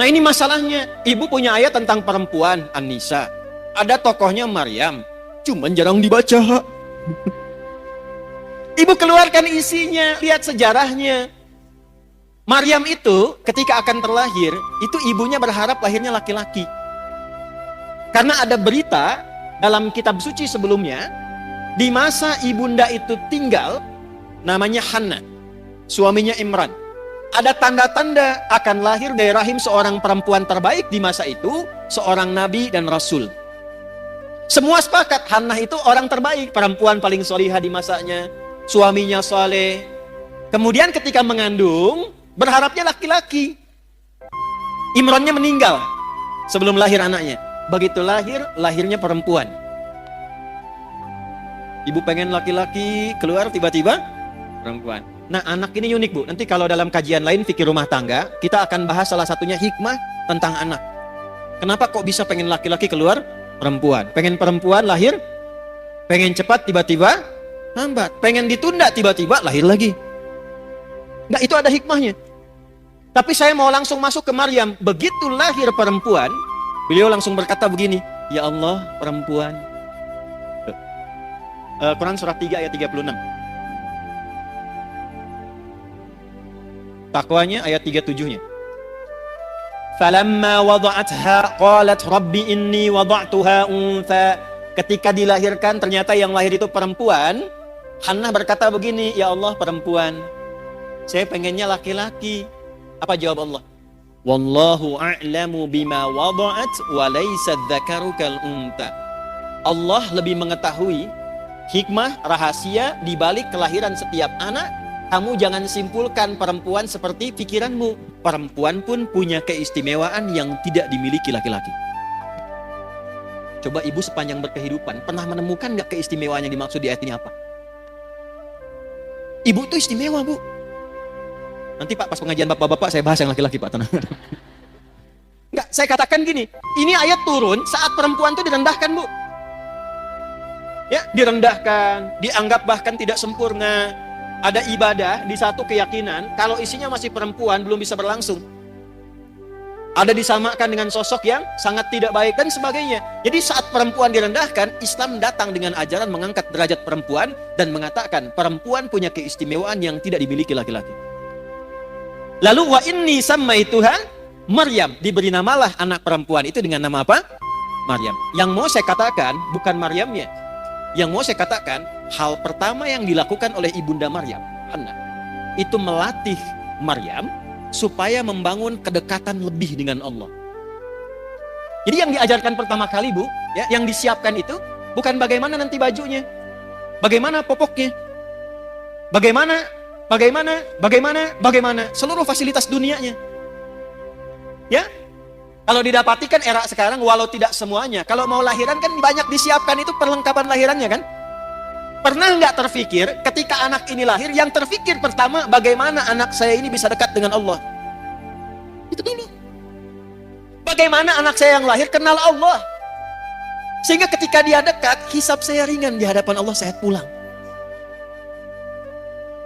Nah ini masalahnya. Ibu punya ayat tentang perempuan, An-Nisa. Ada tokohnya Maryam, cuman jarang dibaca. Ibu keluarkan isinya, lihat sejarahnya. Maryam itu ketika akan terlahir, itu ibunya berharap lahirnya laki-laki. Karena ada berita dalam kitab suci sebelumnya, di masa ibunda itu tinggal, namanya Hannah, suaminya Imran. Ada tanda-tanda akan lahir dari rahim seorang perempuan terbaik di masa itu, seorang nabi dan rasul. Semua sepakat Hannah itu orang terbaik, perempuan paling solihah di masanya, suaminya soleh. Kemudian ketika mengandung, berharapnya laki-laki. Imrannya meninggal sebelum lahir anaknya. Begitu lahir, lahirnya perempuan. Ibu pengen laki-laki, keluar tiba-tiba perempuan. Nah, anak ini unik, Bu. Nanti kalau dalam kajian lain fikih rumah tangga, kita akan bahas salah satunya hikmah tentang anak. Kenapa kok bisa pengen laki-laki keluar perempuan? Pengen perempuan lahir, pengen cepat tiba-tiba lambat. Pengen ditunda tiba-tiba lahir lagi. Nah, itu ada hikmahnya. Tapi saya mau langsung masuk ke Maryam. Begitu lahir perempuan, beliau langsung berkata begini, "Ya Allah, perempuan." Quran surat 3 ayat 36. Takwanya ayat 37-nya. Falamma wada'atha qalat rabbi inni wada'tuha untha. Ketika dilahirkan ternyata yang lahir itu perempuan, Hannah berkata begini, "Ya Allah, perempuan. Saya pengennya laki-laki." Apa jawab Allah? Wallahu a'lamu bima wada'at wa laysa dzakaru kal untha. Allah lebih mengetahui hikmah rahasia di balik kelahiran setiap anak. Kamu jangan simpulkan perempuan seperti pikiranmu. Perempuan pun punya keistimewaan yang tidak dimiliki laki-laki. Coba ibu sepanjang berkehidupan pernah menemukan nggak keistimewaan yang dimaksud di ayat ini apa? Ibu tuh istimewa, Bu. Nanti Pak, pas pengajian bapak-bapak saya bahas yang laki-laki, Pak, tenang. Enggak, saya katakan gini, ini ayat turun saat perempuan tuh direndahkan, Bu. Ya, direndahkan, dianggap bahkan tidak sempurna. Ada ibadah di satu keyakinan, kalau isinya masih perempuan belum bisa berlangsung. Ada disamakan dengan sosok yang sangat tidak baik dan sebagainya. Jadi saat perempuan direndahkan, Islam datang dengan ajaran mengangkat derajat perempuan dan mengatakan perempuan punya keistimewaan yang tidak dimiliki laki-laki. Lalu wa inni sammaituha Maryam, diberi namalah anak perempuan itu dengan nama apa? Maryam. Yang mau saya katakan bukan Maryamnya. Yang mau saya katakan, hal pertama yang dilakukan oleh ibunda Maryam, Hannah, itu melatih Maryam supaya membangun kedekatan lebih dengan Allah. Jadi yang diajarkan pertama kali, Bu, ya, yang disiapkan itu bukan bagaimana nanti bajunya, bagaimana popoknya, bagaimana seluruh fasilitas dunianya. Ya, kalau didapati kan era sekarang, walau tidak semuanya, kalau mau lahiran kan banyak disiapkan itu perlengkapan lahirannya kan. Pernah nggak terfikir ketika anak ini lahir, yang terfikir pertama bagaimana anak saya ini bisa dekat dengan Allah? Itu dulu. Bagaimana anak saya yang lahir kenal Allah? Sehingga ketika dia dekat, hisab saya ringan di hadapan Allah, saya pulang.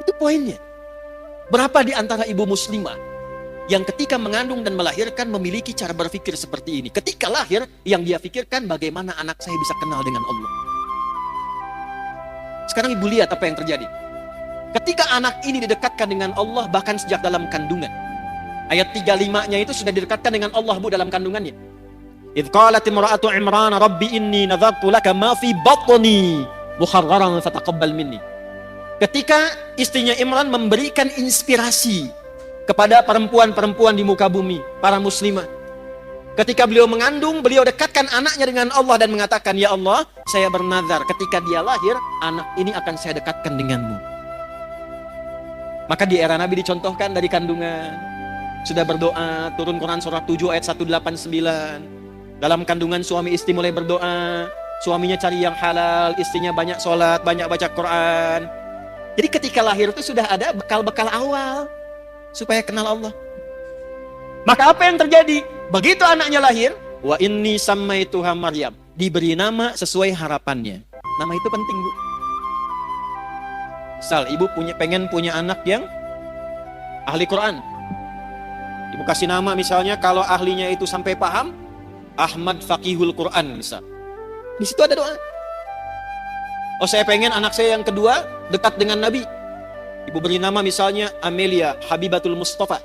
Itu poinnya. Berapa di antara ibu muslimah yang ketika mengandung dan melahirkan memiliki cara berpikir seperti ini? Ketika lahir, yang dia pikirkan bagaimana anak saya bisa kenal dengan Allah. Sekarang ibu lihat apa yang terjadi. Ketika anak ini didekatkan dengan Allah bahkan sejak dalam kandungan. Ayat 35-nya itu sudah didekatkan dengan Allah, Bu, dalam kandungannya. Idh qalat imra'atu Imran rabbi inni nadhartu laka ma fi batni muharraran fataqabbal minni. Ketika istrinya Imran memberikan inspirasi kepada perempuan-perempuan di muka bumi, para muslimah. Ketika beliau mengandung, beliau dekatkan anaknya dengan Allah dan mengatakan, "Ya Allah, saya bernazar ketika dia lahir, anak ini akan saya dekatkan denganmu." Maka di era Nabi dicontohkan dari kandungan. Sudah berdoa, turun Quran surah 7 ayat 189. Dalam kandungan suami istri mulai berdoa, suaminya cari yang halal, istrinya banyak sholat, banyak baca Quran. Jadi ketika lahir itu sudah ada bekal-bekal awal supaya kenal Allah. Maka apa yang terjadi? Begitu anaknya lahir, wa inni sammaituha Maryam, diberi nama sesuai harapannya. Nama itu penting, Bu. Misal ibu pengen punya anak yang ahli Quran. Ibu kasih nama misalnya kalau ahlinya itu sampai paham, Ahmad Faqihul Quran misal. Di situ ada doa. Oh, saya pengen anak saya yang kedua dekat dengan Nabi. Ibu beri nama misalnya Amelia Habibatul Mustafa.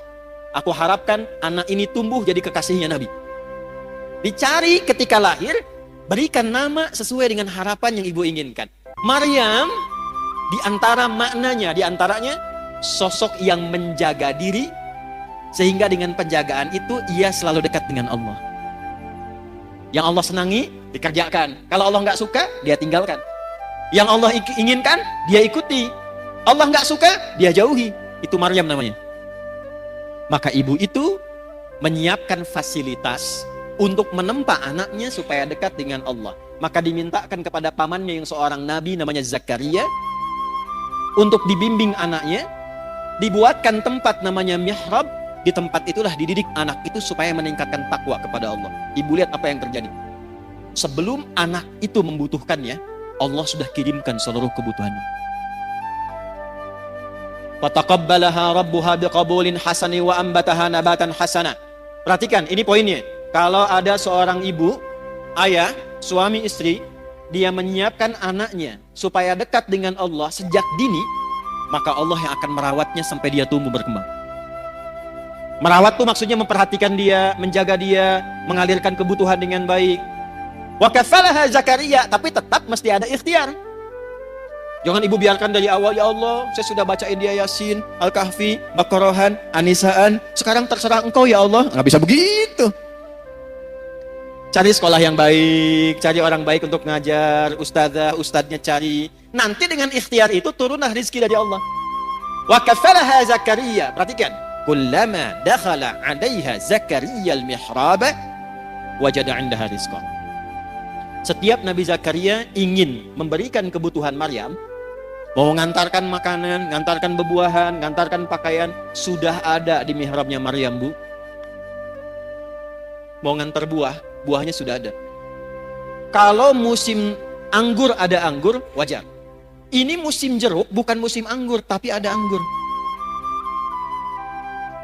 Aku harapkan anak ini tumbuh jadi kekasihnya Nabi. Dicari ketika lahir, Berikan nama sesuai dengan harapan yang ibu inginkan. Maryam, di antara maknanya, di antaranya sosok yang menjaga diri, sehingga dengan penjagaan itu ia selalu dekat dengan Allah. Yang Allah senangi, dikerjakan. Kalau Allah nggak suka, dia tinggalkan. Yang Allah inginkan, dia ikuti. Allah nggak suka, dia jauhi. Itu Maryam namanya. Maka ibu itu menyiapkan fasilitas untuk menempa anaknya supaya dekat dengan Allah. Maka dimintakan kepada pamannya yang seorang nabi namanya Zakaria untuk dibimbing anaknya, dibuatkan tempat namanya mihrab. Di tempat itulah dididik anak itu supaya meningkatkan takwa kepada Allah. Ibu lihat apa yang terjadi. Sebelum anak itu membutuhkannya, Allah sudah kirimkan seluruh kebutuhannya. Fataqabbalaha rabbuha biqabulin hasani wa ambataha nabatan hasana. Perhatikan, ini poinnya. Kalau ada seorang ibu, ayah, suami istri, dia menyiapkan anaknya supaya dekat dengan Allah sejak dini, maka Allah yang akan merawatnya sampai dia tumbuh berkembang. Merawat tuh maksudnya memperhatikan dia, menjaga dia, mengalirkan kebutuhan dengan baik. Wa kafalaha Zakaria, tapi tetap mesti ada ikhtiar. Jangan ibu biarkan dari awal, ya Allah, saya sudah bacain dia Yasin, Al-Kahfi, Baqarahan, Anisaan, sekarang terserah engkau ya Allah. Nggak bisa begitu. Cari sekolah yang baik, cari orang baik untuk ngajar, ustadznya cari. Nanti dengan ikhtiar itu turunlah rezeki dari Allah. Wa kafalaha Zakaria, perhatikan. Kullama dakhala 'alaiha Zakaria al-mihrab wajada 'indaha rizqan. Setiap Nabi Zakaria ingin memberikan kebutuhan Maryam, mau ngantarkan makanan, ngantarkan bebuahan, ngantarkan pakaian, sudah ada di mihrabnya Maryam, Bu. Mau ngantar buah, buahnya sudah ada. Kalau musim anggur ada anggur, wajar. Ini musim jeruk, bukan musim anggur, tapi ada anggur.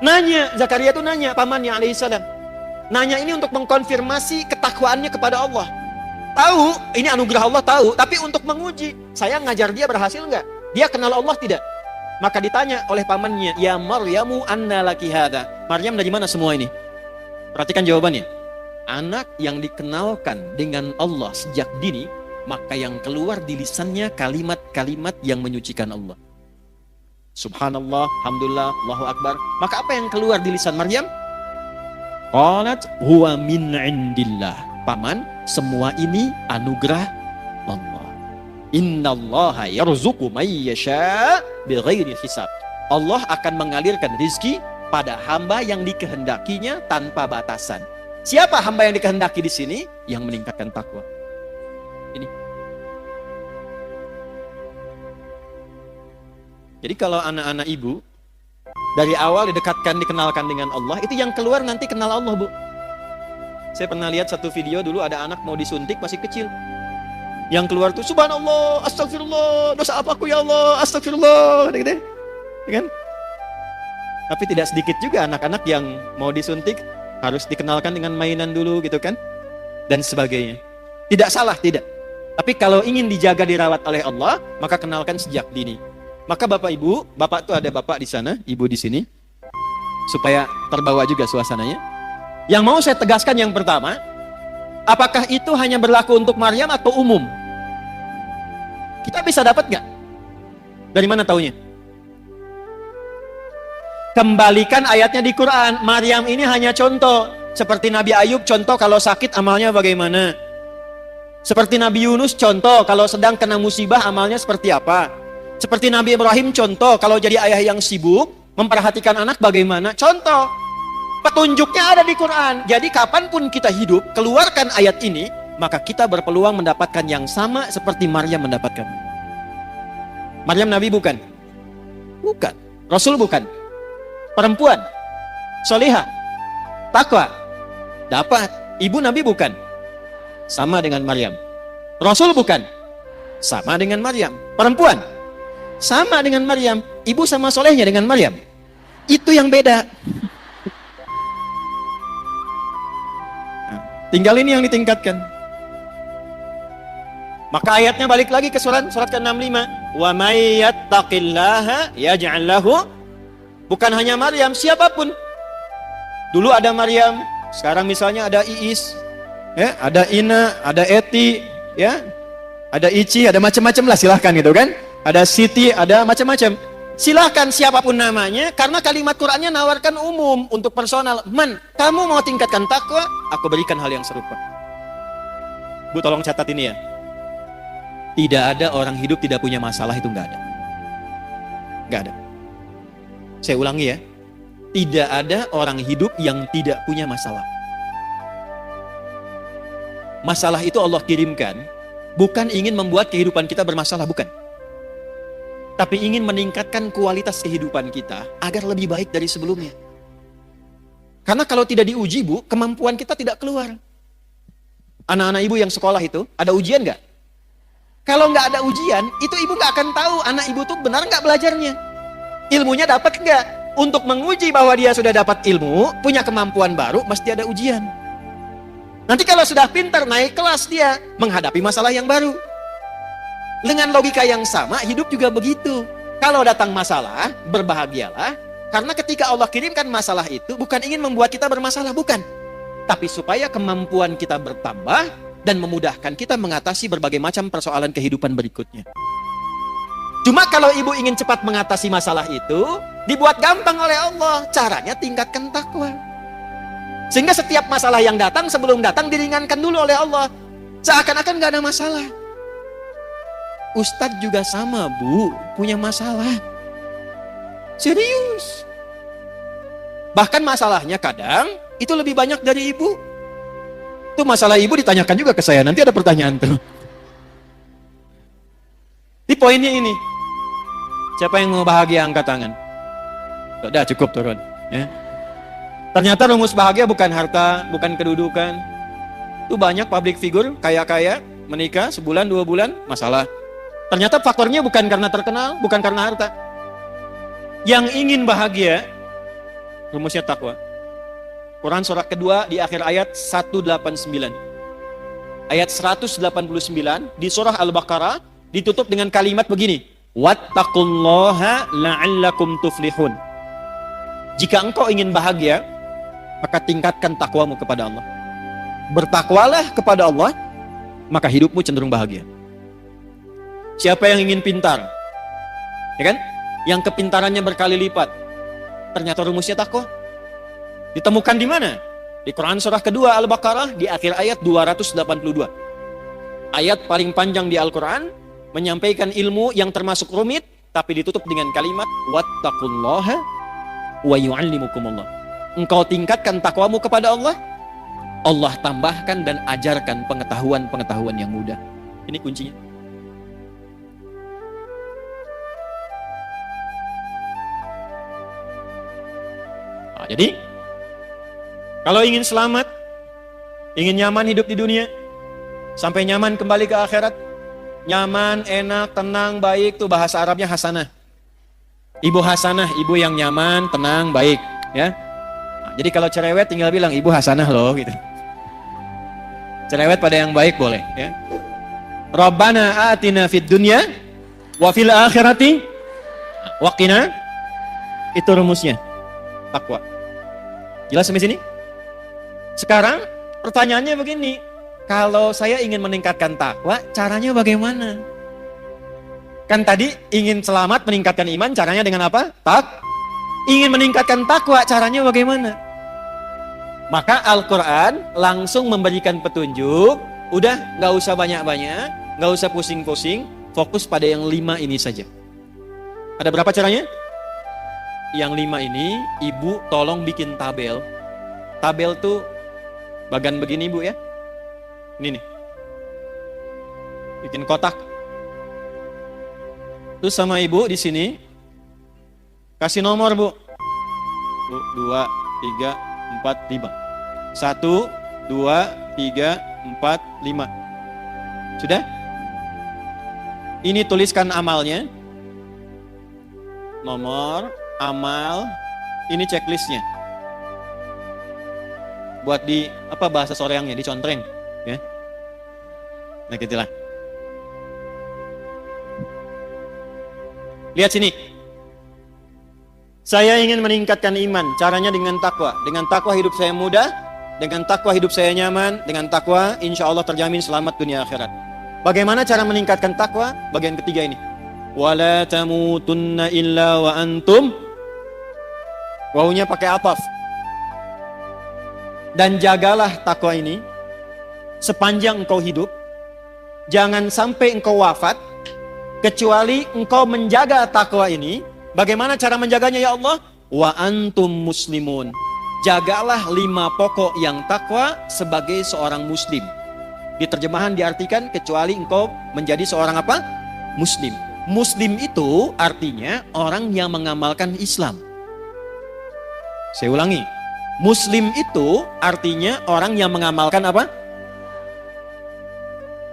Nanya, Zakaria itu nanya, pamannya alaihissalam. Nanya ini untuk mengkonfirmasi ketakwaannya kepada Allah. Tahu, ini anugerah Allah tahu, tapi untuk menguji, saya ngajar dia berhasil nggak? Dia kenal Allah tidak? Maka ditanya oleh pamannya, ya Maryamu anna laki hadha. Maryam dari mana semua ini? Perhatikan jawabannya. Anak yang dikenalkan dengan Allah sejak dini, maka yang keluar di lisannya kalimat-kalimat yang menyucikan Allah. Subhanallah, Alhamdulillah, Allahu Akbar. Maka apa yang keluar di lisan Maryam? Qalat huwa min indillah. Paman, semua ini anugerah Allah. Innallaha yarzuqu may yasha bighairi hisab. Allah akan mengalirkan rizki pada hamba yang dikehendakinya tanpa batasan. Siapa hamba yang dikehendaki di sini? Yang meningkatkan takwa. Ini. Jadi kalau anak-anak ibu dari awal didekatkan, dikenalkan dengan Allah, itu yang keluar nanti kenal Allah, Bu. Saya pernah lihat satu video dulu, ada anak mau disuntik masih kecil. Yang keluar tuh subhanallah, astagfirullah, dosa apa aku ya Allah, astagfirullah, gitu. Kan? Tapi tidak sedikit juga anak-anak yang mau disuntik harus dikenalkan dengan mainan dulu gitu kan, dan sebagainya. Tidak salah, tidak. Tapi kalau ingin dijaga, dirawat oleh Allah, maka kenalkan sejak dini. Maka Bapak Ibu, Bapak tuh ada Bapak di sana, Ibu di sini, supaya terbawa juga suasananya. Yang mau saya tegaskan yang pertama, apakah itu hanya berlaku untuk Maryam atau umum? Kita bisa dapat nggak? Dari mana taunya? Kembalikan ayatnya di Quran. Maryam ini hanya contoh. Seperti Nabi Ayub contoh kalau sakit amalnya bagaimana. Seperti Nabi Yunus contoh kalau sedang kena musibah amalnya seperti apa. Seperti Nabi Ibrahim contoh kalau jadi ayah yang sibuk memperhatikan anak bagaimana. Contoh. Petunjuknya ada di Quran. Jadi kapanpun kita hidup, keluarkan ayat ini, maka kita berpeluang mendapatkan yang sama seperti Maryam mendapatkan. Maryam Nabi bukan? Bukan. Rasul bukan? Perempuan? Solihah? Takwa? Dapat. Ibu Nabi bukan? Sama dengan Maryam. Rasul bukan? Sama dengan Maryam. Perempuan? Sama dengan Maryam. Ibu sama solehnya dengan Maryam. Itu yang beda. Tinggal ini yang ditingkatkan. Maka ayatnya balik lagi ke surat ke-65. Wa may yattaqillaha yaj'al lahu. Bukan hanya Maryam, siapapun. Dulu ada Maryam, sekarang misalnya ada Iis, Ya, ada Ina, ada Eti, ya. Ada Ici, ada macam-macam lah, silahkan gitu kan. Ada Siti, ada macam-macam. Silahkan siapapun namanya, karena kalimat Qur'annya nawarkan umum untuk personal. Man, kamu mau tingkatkan takwa, aku berikan hal yang serupa. Bu, tolong catat ini ya. Tidak ada orang hidup tidak punya masalah, itu nggak ada. Nggak ada. Saya ulangi ya. Tidak ada orang hidup yang tidak punya masalah. Masalah itu Allah kirimkan bukan ingin membuat kehidupan kita bermasalah, bukan. Tapi ingin meningkatkan kualitas kehidupan kita agar lebih baik dari sebelumnya. Karena kalau tidak diuji, Bu, kemampuan kita tidak keluar. Anak-anak ibu yang sekolah itu, ada ujian nggak? Kalau nggak ada ujian, itu ibu nggak akan tahu anak ibu tuh benar nggak belajarnya. Ilmunya dapat nggak? Untuk menguji bahwa dia sudah dapat ilmu, punya kemampuan baru, mesti ada ujian. Nanti kalau sudah pintar, naik kelas dia, menghadapi masalah yang baru. Dengan logika yang sama, hidup juga begitu. Kalau datang masalah, berbahagialah. Karena ketika Allah kirimkan masalah itu, bukan ingin membuat kita bermasalah, bukan. Tapi supaya kemampuan kita bertambah, dan memudahkan kita mengatasi berbagai macam persoalan kehidupan berikutnya. Cuma kalau ibu ingin cepat mengatasi masalah itu, dibuat gampang oleh Allah. Caranya tingkatkan takwa. Sehingga setiap masalah yang datang, sebelum datang diringankan dulu oleh Allah. Seakan-akan gak ada masalah. Ustadz juga sama, Bu, punya masalah. Serius. Bahkan masalahnya kadang itu lebih banyak dari ibu. Itu masalah ibu ditanyakan juga ke saya. Nanti ada pertanyaan tuh. Di poinnya ini. Siapa yang mau bahagia angkat tangan? Sudah cukup turun. Ya. Ternyata rumus bahagia bukan harta, bukan kedudukan. Itu banyak public figure, kaya-kaya, menikah, sebulan, 2 bulan, masalah. Ternyata faktornya bukan karena terkenal, bukan karena harta. Yang ingin bahagia, rumusnya takwa. Quran surah kedua di akhir ayat 189. Ayat 189 di surah Al-Baqarah ditutup dengan kalimat begini. Wattaqullaha la'allakum tuflihun. Jika engkau ingin bahagia, maka tingkatkan takwamu kepada Allah. Bertakwalah kepada Allah, maka hidupmu cenderung bahagia. Siapa yang ingin pintar? Ya kan? Yang kepintarannya berkali lipat. Ternyata rumusnya takwa. Ditemukan di mana? Di Quran surah kedua Al-Baqarah di akhir ayat 282. Ayat paling panjang di Al-Quran menyampaikan ilmu yang termasuk rumit tapi ditutup dengan kalimat wattaqullaha wa yu'allimukumullah. Engkau tingkatkan takwamu kepada Allah, Allah tambahkan dan ajarkan pengetahuan-pengetahuan yang mudah. Ini kuncinya. Nah, jadi kalau ingin selamat, ingin nyaman hidup di dunia, sampai nyaman kembali ke akhirat, nyaman, enak, tenang, baik, tuh bahasa Arabnya hasanah. Ibu hasanah, ibu yang nyaman, tenang, baik, ya. Nah, jadi kalau cerewet tinggal bilang ibu hasanah loh, gitu. Cerewet pada yang baik boleh, ya. Rabbana atina fid dunya wa fil akhirati waqina. Itu rumusnya, takwa. Jelas sampai sini? Sekarang pertanyaannya begini, kalau saya ingin meningkatkan takwa, caranya bagaimana? Kan tadi ingin selamat, meningkatkan iman, caranya dengan apa? Ingin meningkatkan takwa, caranya bagaimana? Maka Al-Quran langsung memberikan petunjuk, udah gak usah banyak-banyak, gak usah pusing-pusing, fokus pada yang 5 ini saja. Ada berapa caranya? Yang 5 ini, ibu tolong bikin tabel. Tabel tuh bagan begini, Bu, ya. Ini nih. Bikin kotak. Terus sama ibu di sini kasih nomor, Bu. 2, 3, 4, 5. 1, 2, 3, 4, 5. Sudah? Ini tuliskan amalnya. Nomor, amal, ini checklistnya. Buat di apa bahasa soreangnya, dicontreng, ya. Nah, gitulah. Lihat sini. Saya ingin meningkatkan iman, caranya dengan takwa. Dengan takwa hidup saya mudah, Dengan takwa hidup saya nyaman, dengan takwa insya Allah terjamin selamat dunia akhirat. Bagaimana cara meningkatkan takwa? Bagian ketiga ini. Wala tamutunna illa wa antum. Wawunya pakai ataf. Dan jagalah takwa ini sepanjang engkau hidup. Jangan sampai engkau wafat kecuali engkau menjaga takwa ini. Bagaimana cara menjaganya ya Allah? Wa antum muslimun. Jagalah 5 pokok yang takwa sebagai seorang muslim. Di terjemahan diartikan kecuali engkau menjadi seorang apa? Muslim. Muslim itu artinya orang yang mengamalkan Islam. Saya ulangi. Muslim itu artinya orang yang mengamalkan apa?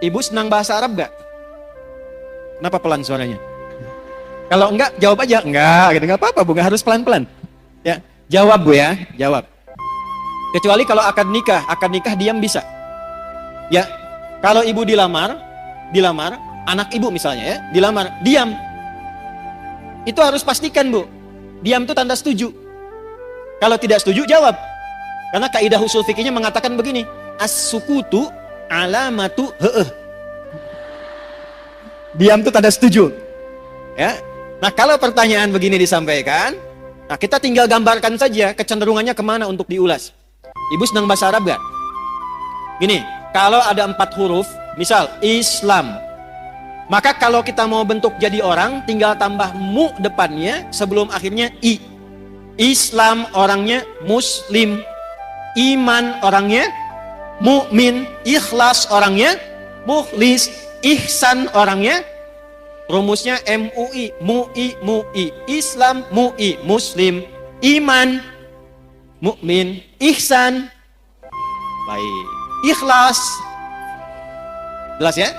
Ibu senang bahasa Arab gak? Kenapa pelan suaranya? Kalau enggak, jawab aja. Enggak, gitu. Enggak apa-apa, Bu. Enggak harus pelan-pelan. Ya, jawab, Bu ya. Jawab. Kecuali kalau akad nikah diam bisa. Ya, kalau ibu dilamar, anak ibu misalnya ya, dilamar, diam. Itu harus pastikan, Bu. Diam itu tanda setuju. Kalau tidak setuju, jawab. Karena kaidah usul fikihnya mengatakan begini, as-sukutu alamatu heeh. Diam itu tanda setuju. Ya. Nah, kalau pertanyaan begini disampaikan, nah kita tinggal gambarkan saja kecenderungannya kemana untuk diulas. Ibu senang bahasa Arab gak? Gini, kalau ada 4 huruf, misal Islam, maka kalau kita mau bentuk jadi orang, tinggal tambah mu depannya sebelum akhirnya i. Islam orangnya muslim, iman orangnya mukmin, ikhlas orangnya mukhlis, ihsan orangnya rumusnya MUI, MUI, Islam, MUI, Muslim, iman, mukmin, ihsan, baik, ikhlas. Jelas ya?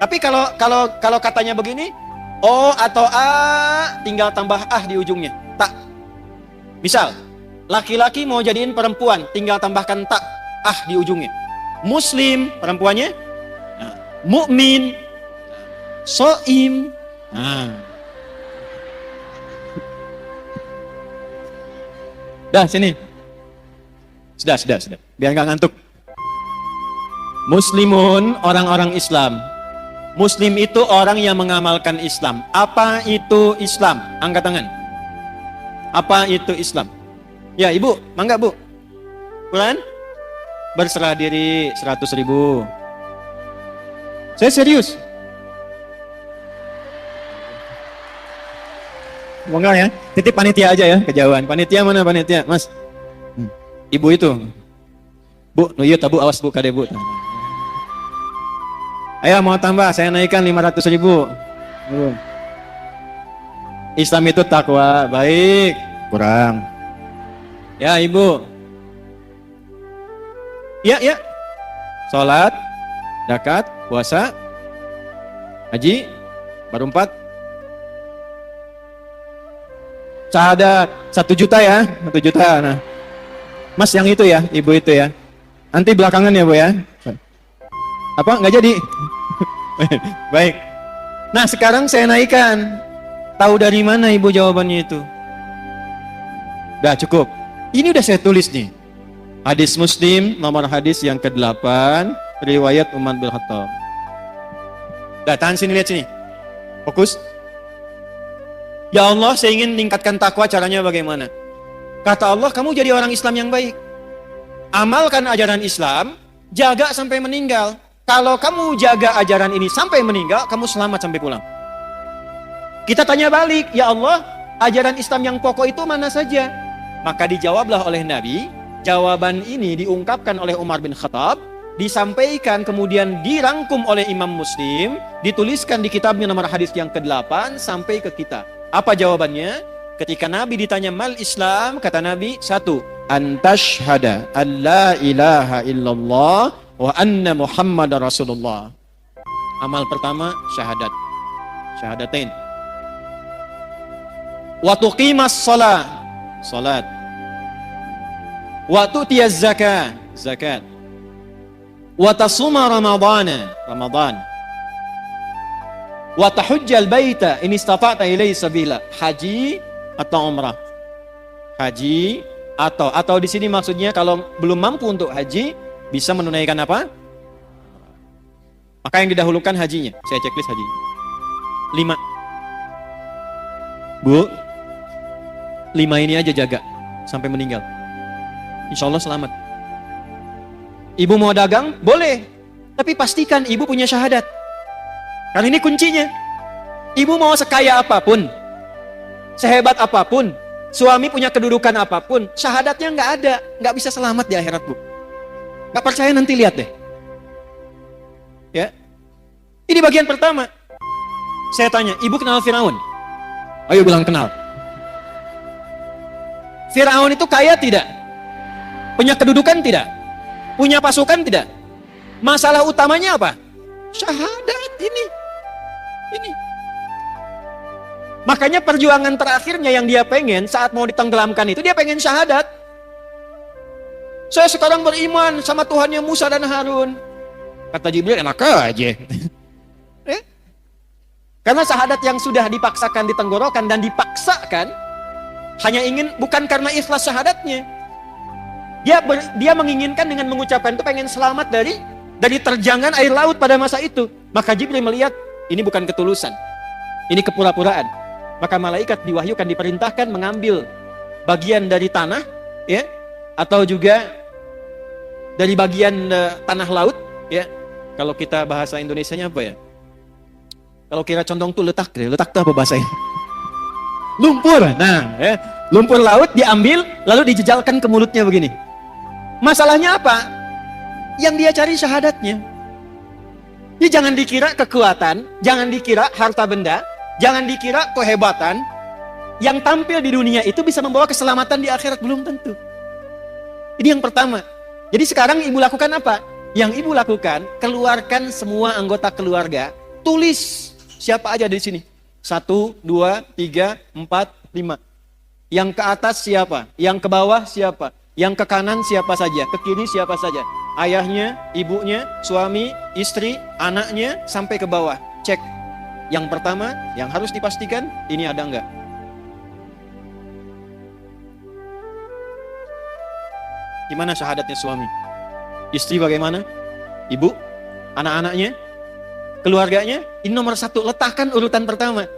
Tapi kalau katanya begini, O atau A tinggal tambah ah di ujungnya. Tak. Misal, laki-laki mau jadiin perempuan, tinggal tambahkan tak ah di ujungnya. Muslim perempuannya, nah, mukmin, soim. Nah. Dah sini. Sudah. Biar nggak ngantuk. Muslimun orang-orang Islam. Muslim itu orang yang mengamalkan Islam. Apa itu Islam? Angkat tangan. Apa itu Islam? Ya ibu, mangga bu. Quran? Berserah diri 100.000. Saya serius. Enggak ya, titip panitia aja ya, kejauhan. Panitia mana panitia, mas? Ibu itu. Bu, nuyut bu, awas bu, kade bu. Ayo mau tambah, saya naikkan 500.000. Islam itu takwa, baik. Kurang. Ya ibu. Ya. Sholat, zakat, puasa, haji, baru 4. Syahadat 1 juta ya, 1 juta. Nah, mas yang itu ya, ibu itu ya. Nanti belakangan ya bu ya. Apa? Nggak jadi? Baik. Nah sekarang saya naikkan. Tahu dari mana ibu jawabannya itu? Udah cukup. Ini udah saya tulis nih. Hadis Muslim, nomor hadis yang ke-8, riwayat Umar bin Khattab. Udah tahan sini, lihat sini. Fokus. Ya Allah, saya ingin meningkatkan takwa, caranya bagaimana? Kata Allah, kamu jadi orang Islam yang baik. Amalkan ajaran Islam, jaga sampai meninggal. Kalau kamu jaga ajaran ini sampai meninggal, kamu selamat sampai pulang. Kita tanya balik, ya Allah, ajaran Islam yang pokok itu mana saja? Maka dijawablah oleh Nabi, jawaban ini diungkapkan oleh Umar bin Khattab, disampaikan kemudian dirangkum oleh Imam Muslim, dituliskan di kitabnya nomor hadis yang ke-8 sampai ke kita. Apa jawabannya? Ketika Nabi ditanya mal Islam, kata Nabi, 1, antashhada an la ilaha illallah wa anna Muhammadar Rasulullah. Amal pertama syahadat. Syahadatain. Wa tuqimas shalah. Salat. Wa tu'tiyaz zakah. Zakat. Wa tasuma ramadhana. Ramadan. Wa tahujjal baita in istata'ta ilaihi sabila. Haji atau umrah? Haji Atau di sini maksudnya kalau belum mampu untuk haji, bisa menunaikan apa? Maka yang didahulukan hajinya. Saya checklist haji. 5. Bu, 5 ini aja jaga sampai meninggal. Insya Allah selamat. Ibu mau dagang? Boleh. Tapi pastikan ibu punya syahadat. Karena ini kuncinya. Ibu mau sekaya apapun, sehebat apapun, suami punya kedudukan apapun, syahadatnya nggak ada, nggak bisa selamat di akhirat, Bu. Nggak percaya nanti lihat deh. Ya, ini bagian pertama. Saya tanya, ibu kenal Firaun? Ayo bilang kenal. Firaun itu kaya tidak? Punya kedudukan tidak? Punya pasukan tidak? Masalah utamanya apa? Syahadat ini. Makanya perjuangan terakhirnya yang dia pengen saat mau ditenggelamkan itu, dia pengen syahadat. Saya sekarang beriman sama Tuhannya Musa dan Harun. Kata Jibril, enak aja. Karena syahadat yang sudah dipaksakan di tenggorokan dan dipaksakan, hanya ingin, bukan karena ikhlas syahadatnya. Dia menginginkan dengan mengucapkan itu pengen selamat dari terjangan air laut pada masa itu. Maka Jibril melihat, ini bukan ketulusan, ini kepura-puraan. Maka malaikat diwahyukan, diperintahkan mengambil bagian dari tanah, ya, atau juga dari bagian tanah laut, ya. Kalau kita bahasa Indonesianya apa ya? Kalau kira condong tuh letak tuh apa bahasanya? Lumpur. Nah, ya, lumpur laut diambil lalu dijejalkan ke mulutnya begini. Masalahnya apa? Yang dia cari syahadatnya. Ya, jangan dikira kekuatan, jangan dikira harta benda, jangan dikira kehebatan yang tampil di dunia itu bisa membawa keselamatan di akhirat, belum tentu. Ini yang pertama. Jadi sekarang ibu lakukan apa? Yang ibu lakukan, keluarkan semua anggota keluarga, tulis siapa aja di sini. 1, 2, 3, 4, 5. Yang ke atas siapa? Yang ke bawah siapa? Yang ke kanan siapa saja? Ke kiri siapa saja? Ayahnya, ibunya, suami, istri, anaknya, sampai ke bawah. Cek. Yang pertama, yang harus dipastikan, ini ada enggak? Gimana syahadatnya suami? Istri bagaimana? Ibu? Anak-anaknya? Keluarganya? Ini nomor 1, letakkan urutan pertama.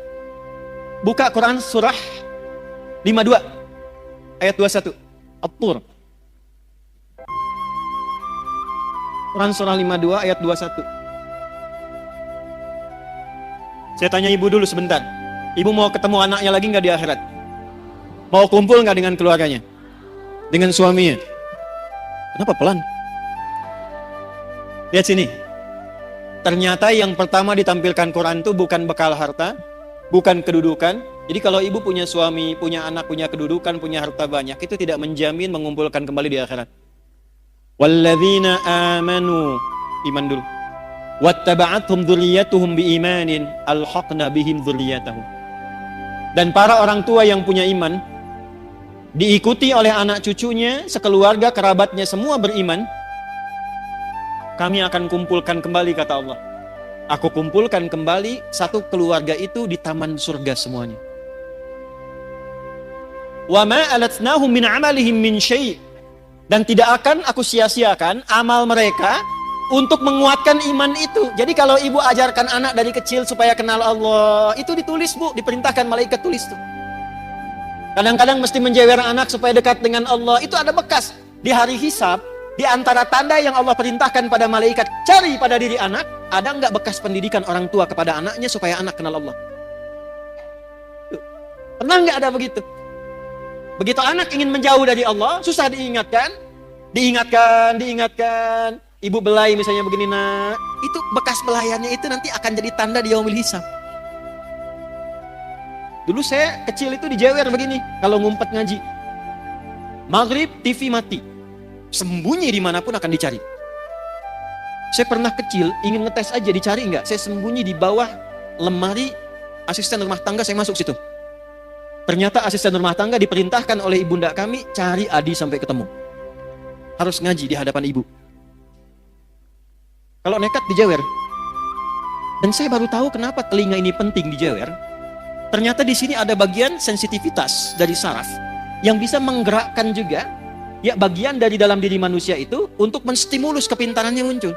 Buka Quran surah 52 ayat 21. At-Tur. Quran surah 52 ayat 21. Saya tanya ibu dulu sebentar. Ibu mau ketemu anaknya lagi nggak di akhirat? Mau kumpul nggak dengan keluarganya? Dengan suaminya? Kenapa pelan? Lihat sini. Ternyata yang pertama ditampilkan Quran itu bukan bekal harta, bukan kedudukan. Jadi kalau ibu punya suami, punya anak, punya kedudukan, punya harta banyak, itu tidak menjamin mengumpulkan kembali di akhirat. Walladzina amanu, iman dulu. Wattaba'athum dzurriyyatuhum biimanin alhaqna bihim dzurriyyatahum. Dan para orang tua yang punya iman diikuti oleh anak cucunya, sekeluarga, kerabatnya semua beriman, kami akan kumpulkan kembali, kata Allah. Aku kumpulkan kembali satu keluarga itu di taman surga semuanya. Wa ma alatnahum min amalihim min syai'. Dan tidak akan aku sia-siakan amal mereka untuk menguatkan iman itu. Jadi kalau ibu ajarkan anak dari kecil supaya kenal Allah, itu ditulis, Bu, diperintahkan malaikat tulis tuh. Kadang-kadang mesti menjewer anak supaya dekat dengan Allah, itu ada bekas. Di hari hisab, di antara tanda yang Allah perintahkan pada malaikat cari pada diri anak, ada enggak bekas pendidikan orang tua kepada anaknya supaya anak kenal Allah? Pernah enggak ada begitu? Begitu anak ingin menjauh dari Allah, susah diingatkan. Ibu belai misalnya begini, nak. Itu bekas belayannya itu nanti akan jadi tanda di yaumil hisab. Dulu saya kecil itu dijewer begini, kalau ngumpet ngaji. Maghrib, TV mati. Sembunyi dimanapun akan dicari. Saya pernah kecil, ingin ngetes aja, dicari enggak? Saya sembunyi di bawah lemari asisten rumah tangga, saya masuk situ. Ternyata asisten rumah tangga diperintahkan oleh ibunda kami, cari Adi sampai ketemu. Harus ngaji di hadapan ibu. Kalau nekat dijewer. Dan saya baru tahu kenapa telinga ini penting dijewer. Ternyata di sini ada bagian sensitivitas dari saraf. yang bisa menggerakkan juga ya bagian dari dalam diri manusia itu untuk menstimulus kepintarannya muncul.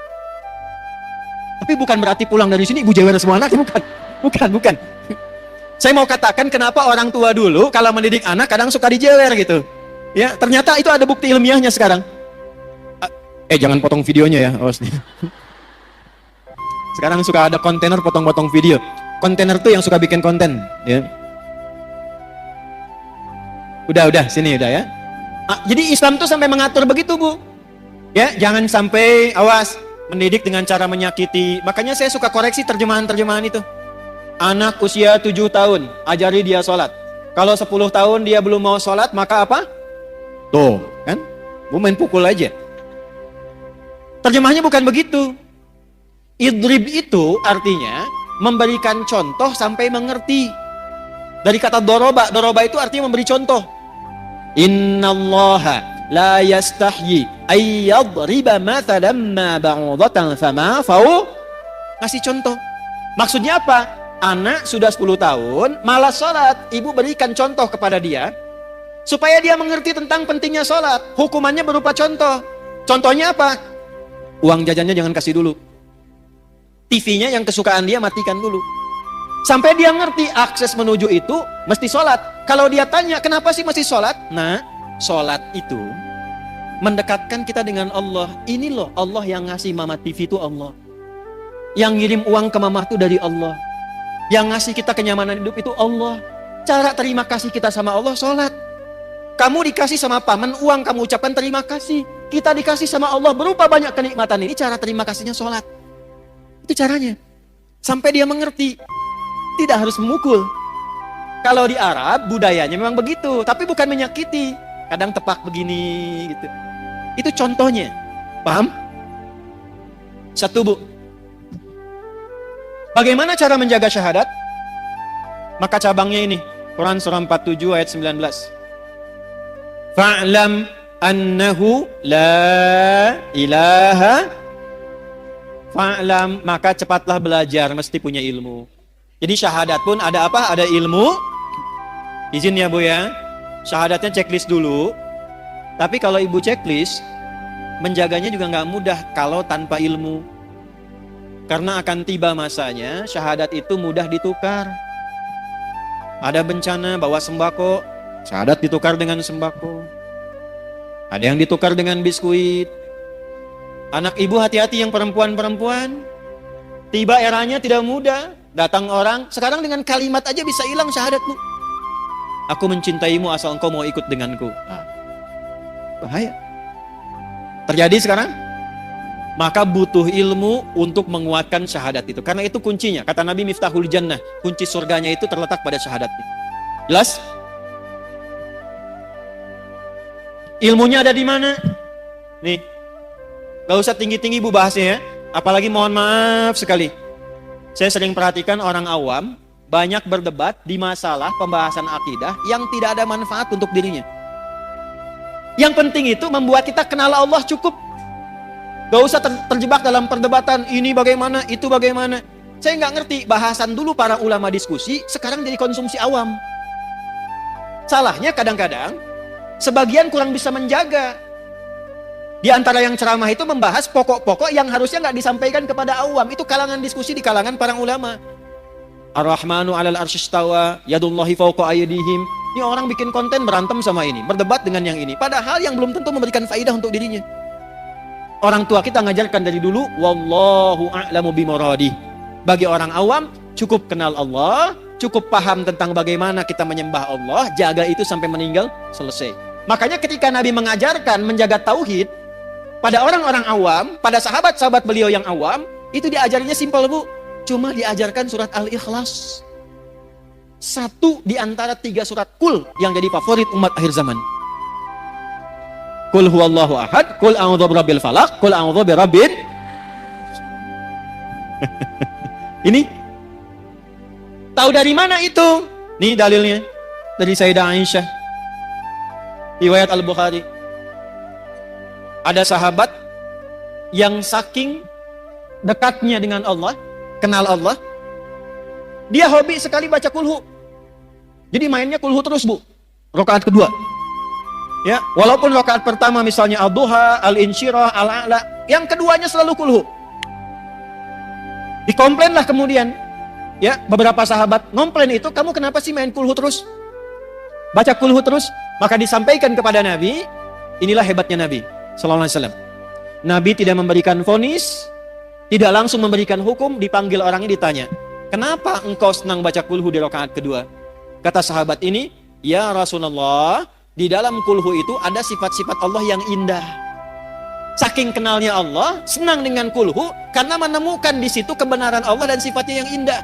Tapi bukan berarti pulang dari sini ibu jewer semua anak, bukan. Saya mau katakan kenapa orang tua dulu kalau mendidik anak kadang suka dijewer gitu. Ya, ternyata itu ada bukti ilmiahnya sekarang. Jangan potong videonya ya, awas nih. Sekarang suka ada kontainer potong-potong video. Kontainer tuh yang suka bikin konten, ya. Udah, sini udah ya. Jadi Islam tuh sampai mengatur begitu, Bu. Ya, jangan sampai awas mendidik dengan cara menyakiti. Makanya saya suka koreksi terjemahan-terjemahan itu. Anak usia 7 tahun, ajari dia sholat. Kalau 10 tahun dia belum mau sholat, maka apa? Tuh, kan? Bu main pukul aja. Terjemahnya bukan begitu. Idrib itu artinya memberikan contoh sampai mengerti. Dari kata doroba itu artinya memberi contoh. Innallaha la yastahyi ayyadriba mathalan ma ba'udatan fama fau. Ngasih contoh. Maksudnya apa? Anak sudah 10 tahun malas sholat, ibu berikan contoh kepada dia supaya dia mengerti tentang pentingnya sholat. Hukumannya berupa contoh. Contohnya apa? Uang jajannya jangan kasih dulu, TV-nya yang kesukaan dia matikan dulu, sampai dia ngerti akses menuju itu mesti sholat. Kalau dia tanya kenapa sih mesti sholat, nah sholat itu mendekatkan kita dengan Allah. Ini loh Allah yang ngasih mama TV itu Allah, yang ngirim uang ke mama itu dari Allah, yang ngasih kita kenyamanan hidup itu Allah. Cara terima kasih kita sama Allah sholat. Kamu dikasih sama paman uang, kamu ucapkan terima kasih. Kita dikasih sama Allah berupa banyak kenikmatan. Ini cara terima kasihnya sholat. Itu caranya. Sampai dia mengerti. Tidak harus memukul. Kalau di Arab budayanya memang begitu, tapi bukan menyakiti. Kadang tepak begini gitu. Itu contohnya. Paham? Satu, Bu. Bagaimana cara menjaga syahadat? Maka cabangnya ini. Quran surah 47 ayat 19. Fa'lam annahu la ilaha. Fa'lam, maka cepatlah belajar, mesti punya ilmu. Jadi syahadat pun ada apa? Ada ilmu. Izin ya Bu ya. Syahadatnya checklist dulu. Tapi kalau ibu checklist, menjaganya juga nggak mudah kalau tanpa ilmu. Karena akan tiba masanya syahadat itu mudah ditukar. Ada bencana bawa sembako, syahadat ditukar dengan sembako. Ada yang ditukar dengan biskuit. Anak ibu hati-hati yang perempuan-perempuan. Tiba eranya tidak mudah. Datang orang, sekarang dengan kalimat aja bisa hilang syahadatmu. Aku mencintaimu asal engkau mau ikut denganku. Bahaya. Terjadi sekarang? Maka butuh ilmu untuk menguatkan syahadat itu. Karena itu kuncinya. Kata Nabi Miftahul Jannah, kunci surganya itu terletak pada syahadat. Jelas? Ilmunya ada di mana? Nih, gak usah tinggi-tinggi Bu bahasnya ya. Apalagi mohon maaf sekali. Saya sering perhatikan orang awam banyak berdebat di masalah pembahasan akidah yang tidak ada manfaat untuk dirinya. Yang penting itu membuat kita kenal Allah cukup. Gak usah terjebak dalam perdebatan ini bagaimana, itu bagaimana. Saya nggak ngerti, bahasan dulu para ulama diskusi, sekarang jadi konsumsi awam. Salahnya kadang-kadang sebagian kurang bisa menjaga. Di antara yang ceramah itu membahas pokok-pokok yang harusnya nggak disampaikan kepada awam. Itu kalangan diskusi di kalangan para ulama. Ar-Rahmanu 'alal arsy istawa, yadullahi fawqa aydihim. Ini orang bikin konten berantem sama ini, berdebat dengan yang ini. Padahal yang belum tentu memberikan faidah untuk dirinya. Orang tua kita ngajarkan dari dulu, wallahu a'lamu bimuradih. Bagi orang awam, cukup kenal Allah, cukup paham tentang bagaimana kita menyembah Allah, jaga itu sampai meninggal, selesai. Makanya ketika Nabi mengajarkan menjaga tauhid pada orang-orang awam, pada sahabat-sahabat beliau yang awam, itu diajarnya simpel Bu. Cuma diajarkan surat Al-Ikhlas. Satu di antara 3 surat Qul yang jadi favorit umat akhir zaman. Qul huwallahu ahad, qul a'udzu birabbil falaq, qul a'udzu birabbin. Ini tahu dari mana itu? Nih dalilnya dari Sayyidah Aisyah. Riwayat Al-Bukhari. Ada sahabat yang saking dekatnya dengan Allah, kenal Allah, dia hobi sekali baca kulhu. Jadi mainnya kulhu terus Bu. Rakaat kedua. Ya, walaupun rakaat pertama misalnya Al-Duha, Al-Insyirah, Al-A'la, yang keduanya selalu kulhu. Dikomplainlah kemudian, ya, beberapa sahabat ngomplain itu, kamu kenapa sih main kulhu terus? Baca kulhu terus? Maka disampaikan kepada Nabi, inilah hebatnya Nabi sallallahu alaihi wasallam. Nabi tidak memberikan vonis, tidak langsung memberikan hukum, dipanggil orangnya ditanya, kenapa engkau senang baca kulhu di rakaat kedua? Kata sahabat ini, ya Rasulullah, di dalam kulhu itu ada sifat-sifat Allah yang indah. Saking kenalnya Allah, senang dengan kulhu karena menemukan di situ kebenaran Allah dan sifatnya yang indah.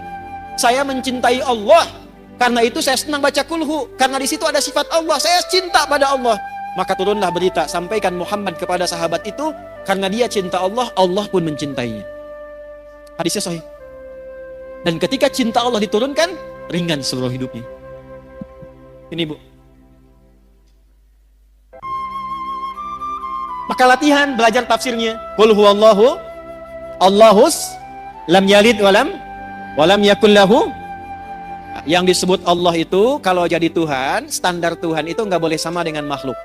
Saya mencintai Allah, karena itu saya senang baca kulhu, karena di situ ada sifat Allah. Saya cinta pada Allah. Maka turunlah berita, sampaikan Muhammad kepada sahabat itu, karena dia cinta Allah, Allah pun mencintainya. Hadisnya sahih. Dan ketika cinta Allah diturunkan, ringan seluruh hidupnya. Ini Bu. Maka latihan, belajar tafsirnya. Qul huwallahu Allahus lam yalid walam yakul lahu. Yang disebut Allah itu kalau jadi Tuhan, standar Tuhan itu nggak boleh sama dengan makhluk.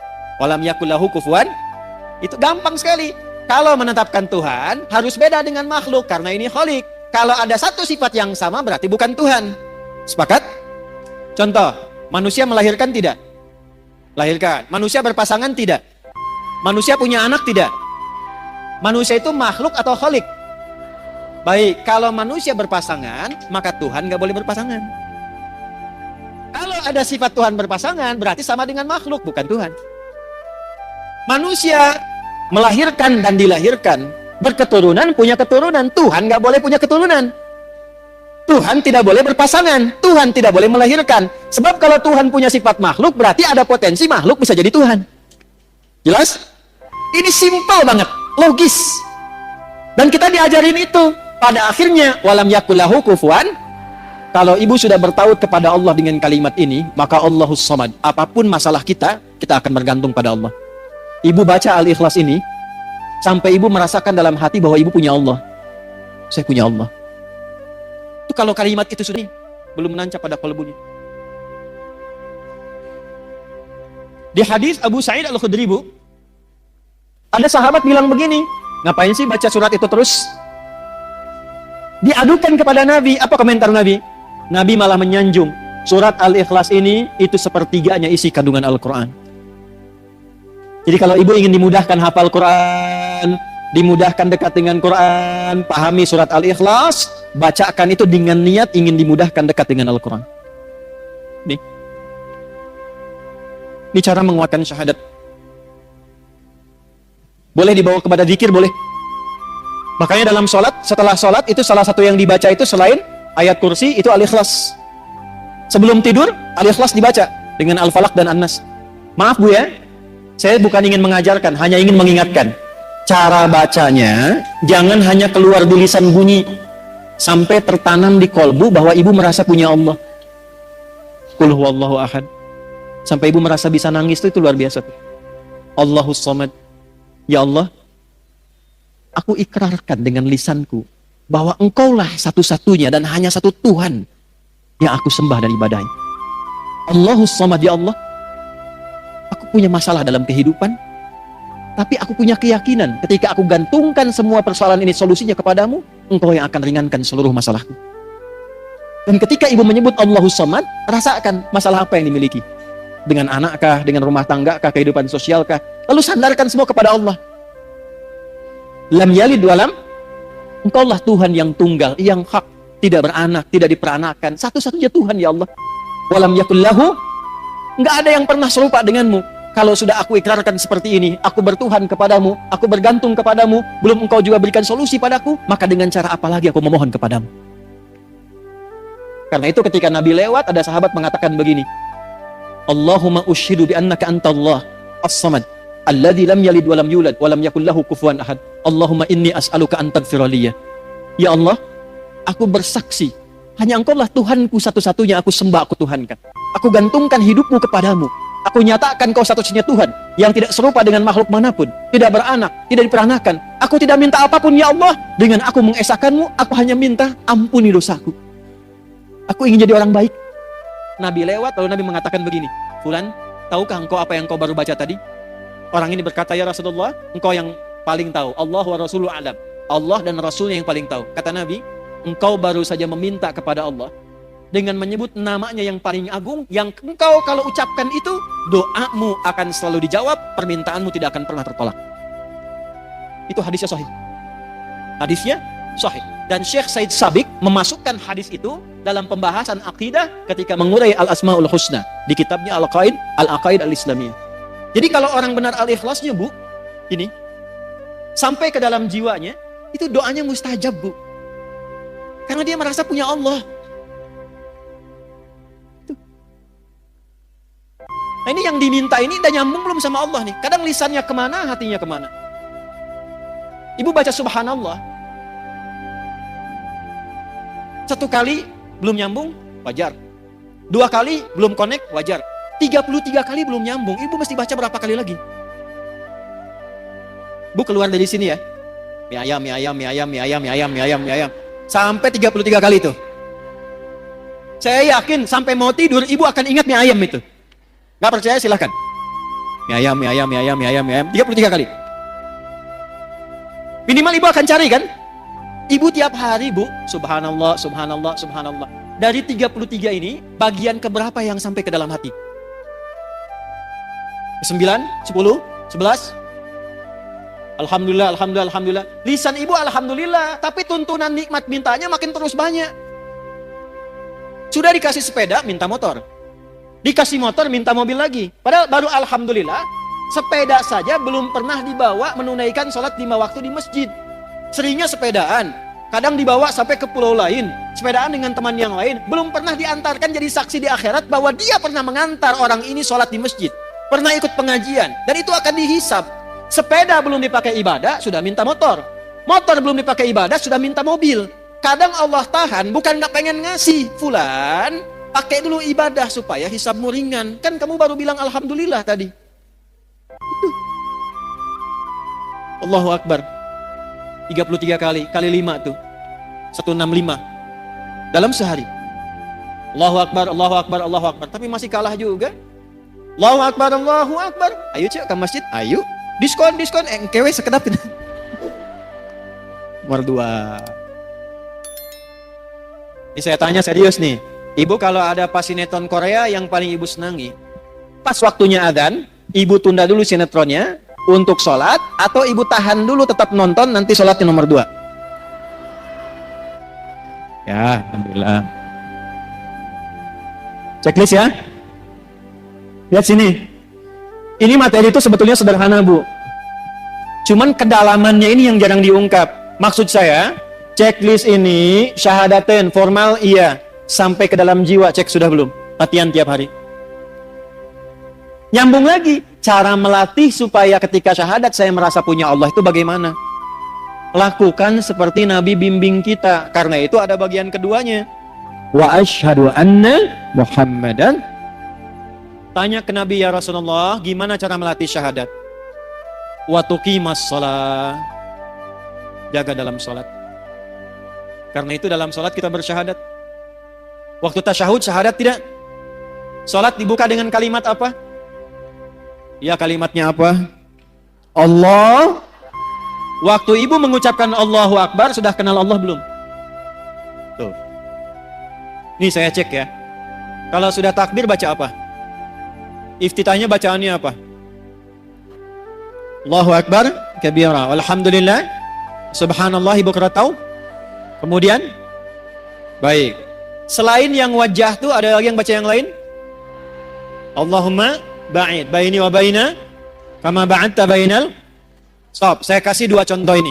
Walam yakul lahu kufuwan. Itu gampang sekali. Kalau menetapkan Tuhan harus beda dengan makhluk karena ini khalik. Kalau ada satu sifat yang sama berarti bukan Tuhan. Sepakat? Contoh, manusia melahirkan tidak? Lahirkan. Manusia berpasangan tidak? Manusia punya anak tidak? Manusia itu makhluk atau khalik? Baik, kalau manusia berpasangan, maka Tuhan nggak boleh berpasangan. Kalau ada sifat Tuhan berpasangan, berarti sama dengan makhluk, bukan Tuhan. Manusia melahirkan dan dilahirkan, berketurunan, punya keturunan. Tuhan nggak boleh punya keturunan. Tuhan tidak boleh berpasangan. Tuhan tidak boleh melahirkan. Sebab kalau Tuhan punya sifat makhluk, berarti ada potensi makhluk bisa jadi Tuhan. Jelas? Ini simpel banget, logis. Dan kita diajarin itu. Pada akhirnya, walam yakul lahu kufuwan. Kalau ibu sudah bertaut kepada Allah dengan kalimat ini, maka Allahus Samad. Apapun masalah kita akan bergantung pada Allah. Ibu baca Al-Ikhlas ini, sampai ibu merasakan dalam hati bahwa ibu punya Allah. Saya punya Allah. Itu kalau kalimat itu sudah belum menancap pada kalbunya. Di hadis Abu Sa'id Al-Khudri, Bu, ada sahabat bilang begini, ngapain sih baca surat itu terus? Diadukan kepada Nabi, apa komentar Nabi? Nabi malah menyanjung, surat Al-Ikhlas ini itu sepertiganya isi kandungan Al-Quran. Jadi kalau ibu ingin dimudahkan hafal Quran, dimudahkan dekat dengan Quran, pahami surat Al-Ikhlas, bacakan itu dengan niat ingin dimudahkan dekat dengan Al-Quran. Ini cara menguatkan syahadat. Boleh dibawa kepada zikir, boleh. Makanya dalam sholat, setelah sholat itu salah satu yang dibaca itu selain ayat kursi itu Al-Ikhlas. Sebelum tidur, Al-Ikhlas dibaca dengan Al-Falaq dan An-Nas. Maaf Bu ya, saya bukan ingin mengajarkan, hanya ingin mengingatkan. Cara bacanya, jangan hanya keluar di lisan bunyi, sampai tertanam di kolbu bahwa ibu merasa punya Allah. Qul huwallahu ahad. Sampai ibu merasa bisa nangis itu luar biasa. Allahus Samad. Ya Allah, aku ikrarkan dengan lisanku bahwa engkaulah satu-satunya dan hanya satu Tuhan yang aku sembah dan ibadahi. Allahus Samad, ya Allah, aku punya masalah dalam kehidupan, tapi aku punya keyakinan ketika aku gantungkan semua persoalan ini solusinya kepadamu, engkau yang akan ringankan seluruh masalahku. Dan ketika ibu menyebut Allahus Samad, rasakan masalah apa yang dimiliki. Dengan anakkah, dengan rumah tanggakah, kehidupan sosialkah, lalu sandarkan semua kepada Allah. Lam yalid walam, engkaulah Tuhan yang tunggal, yang hak, tidak beranak, tidak diperanakan, satu-satunya Tuhan ya Allah. Walam yakul lahu, enggak ada yang pernah serupa denganmu. Kalau sudah aku ikrarkan seperti ini, aku bertuhan kepadamu, aku bergantung kepadamu, belum engkau juga berikan solusi padaku, maka dengan cara apa lagi aku memohon kepadamu? Karena itu ketika Nabi lewat, ada sahabat mengatakan begini, Allahumma ushidu bi annaka antallah as-samad alladzi lam yalid wa lam yulad wa lam yakul lahu kufuwan ahad. Allahumma inni as'aluka an taghfira liya. Ya Allah, aku bersaksi hanya engkaulah Tuhanku satu-satunya aku sembah, aku tuhankan. Aku gantungkan hidupmu kepadamu. Aku nyatakan kau satu-satunya Tuhan yang tidak serupa dengan makhluk manapun, tidak beranak, tidak diperanakan. Aku tidak minta apapun ya Allah. Dengan aku mengesahkanmu, aku hanya minta ampuni dosaku. Aku ingin jadi orang baik. Nabi lewat, lalu Nabi mengatakan begini, Fulan, tahukah engkau apa yang engkau baru baca tadi? Orang ini berkata, ya Rasulullah, engkau yang paling tahu. Allah wa Rasuluhu a'lam. Allah dan Rasulnya yang paling tahu. Kata Nabi, engkau baru saja meminta kepada Allah dengan menyebut namanya yang paling agung, yang engkau kalau ucapkan itu, doamu akan selalu dijawab, permintaanmu tidak akan pernah tertolak. Itu hadisnya sahih. Hadisnya sahih. Dan Syekh Said Sabiq memasukkan hadis itu dalam pembahasan akidah ketika mengurai Al-Asmaul Husna di kitabnya Al-Aqaid Al-Islamiyah. Jadi kalau orang benar al-ikhlasnya, Bu, ini sampai ke dalam jiwanya, itu doanya mustajab, Bu. Karena dia merasa punya Allah. Nah, ini yang diminta ini udah nyambung belum sama Allah nih? Kadang lisannya kemana, hatinya kemana. Ibu baca subhanallah. Satu kali belum nyambung, wajar. 2 kali belum connect, wajar. 33 kali belum nyambung, ibu mesti baca berapa kali lagi? Bu keluar dari sini ya. Mie ayam. Sampai 33 kali itu. Saya yakin sampai mau tidur, ibu akan ingat mie ayam itu. Gak percaya silahkan. Mie ayam. 33 kali. Minimal ibu akan cari kan? Ibu tiap hari, Bu, subhanallah. Dari 33 ini, bagian keberapa yang sampai ke dalam hati? 9, 10, 11. Alhamdulillah. Lisan ibu alhamdulillah, tapi tuntunan nikmat mintanya makin terus banyak. Sudah dikasih sepeda, minta motor. Dikasih motor, minta mobil lagi. Padahal baru alhamdulillah, sepeda saja belum pernah dibawa menunaikan sholat 5 waktu di masjid. Seringnya sepedaan, kadang dibawa sampai ke pulau lain, sepedaan dengan teman yang lain, belum pernah diantarkan jadi saksi di akhirat bahwa dia pernah mengantar orang ini sholat di masjid, pernah ikut pengajian, dan itu akan dihisab. Sepeda belum dipakai ibadah, sudah minta motor. Motor belum dipakai ibadah, sudah minta mobil. Kadang Allah tahan, bukan gak pengen ngasih. Fulan, pakai dulu ibadah supaya hisabmu ringan. Kan kamu baru bilang alhamdulillah tadi. Itu. Allahu Akbar. 33 kali, kali 5 tuh. 165. Dalam sehari. Allahu Akbar. Tapi masih kalah juga. Allahu Akbar. Ayo cek ke masjid, ayo. Diskon, engkewe sekedap. Nomor 2. Ini saya tanya serius nih. Ibu kalau ada pas sinetron Korea yang paling ibu senangi, pas waktunya adzan, ibu tunda dulu sinetronnya untuk sholat, atau ibu tahan dulu tetap nonton, nanti sholatnya nomor 2? Ya, alhamdulillah. Checklist ya. Lihat sini. Ini materi itu sebetulnya sederhana, Bu. Cuman kedalamannya ini yang jarang diungkap. Maksud saya, checklist ini syahadaten formal iya, sampai ke dalam jiwa cek sudah belum? Latihan tiap hari. Nyambung lagi, cara melatih supaya ketika syahadat saya merasa punya Allah itu bagaimana? Lakukan seperti Nabi bimbing kita. Karena itu ada bagian keduanya. Wa asyhadu anna Muhammadan. Tanya ke Nabi, ya Rasulullah, gimana cara melatih syahadat? Wa tuqimas shalah. Jaga dalam sholat. Karena itu dalam sholat kita bersyahadat. Waktu tasyahud syahadat tidak? Sholat dibuka dengan kalimat apa? Ya, kalimatnya apa? Allah. Waktu ibu mengucapkan Allahu Akbar, sudah kenal Allah belum? Tuh. Ini saya cek ya. Kalau sudah takbir baca apa? Iftitahnya bacaannya apa? Allahu Akbar kabira, walhamdulillah, subhanallahi bukratan. Kemudian baik. Selain yang wajah tuh ada lagi yang baca yang lain? Allahumma ba'id baini wa baina kama ba'adta bainal. Stop, saya kasih 2 contoh ini.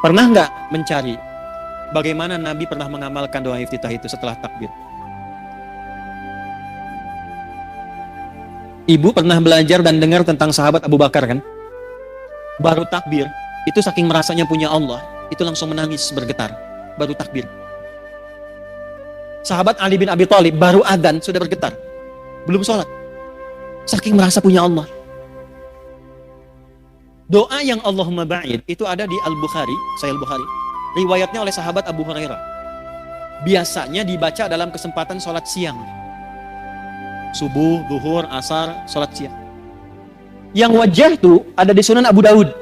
Pernah nggak mencari bagaimana Nabi pernah mengamalkan doa iftitah itu setelah takbir? Ibu pernah belajar dan dengar tentang sahabat Abu Bakar kan? Baru takbir, itu saking merasanya punya Allah, itu langsung menangis bergetar. Baru takbir. Sahabat Ali bin Abi Thalib baru adzan sudah bergetar. Belum sholat. Saking merasa punya Allah. Doa yang Allahumma ba'id itu ada di Al-Bukhari, Sahih Al-Bukhari. Riwayatnya oleh sahabat Abu Hurairah. Biasanya dibaca dalam kesempatan sholat siang. Subuh, zuhur, asar, sholat siang. Yang wajah itu ada di Sunan Abu Daud.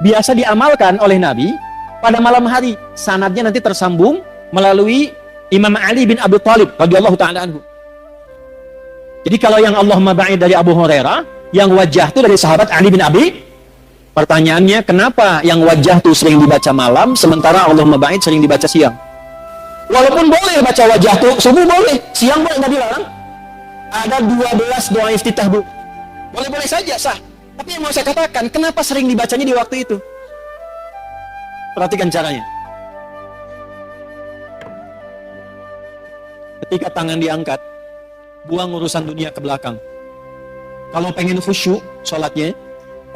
Biasa diamalkan oleh Nabi pada malam hari. Sanadnya nanti tersambung melalui Imam Ali bin Abi Thalib radhiyallahu ta'ala anhu. Jadi kalau yang Allahumma ba'id dari Abu Hurairah, yang wajah itu dari sahabat Ali bin Abi. Pertanyaannya, kenapa yang wajah itu sering dibaca malam, sementara Allahumma ba'id sering dibaca siang? Walaupun boleh baca wajah itu, subuh boleh, siang boleh, nggak dilarang. Ada 12 doa iftitah, Bu. Boleh-boleh saja, sah. Tapi yang mau saya katakan, kenapa sering dibacanya di waktu itu? Perhatikan caranya. Ketika tangan diangkat, buang urusan dunia ke belakang. Kalau pengen khusyuk sholatnya,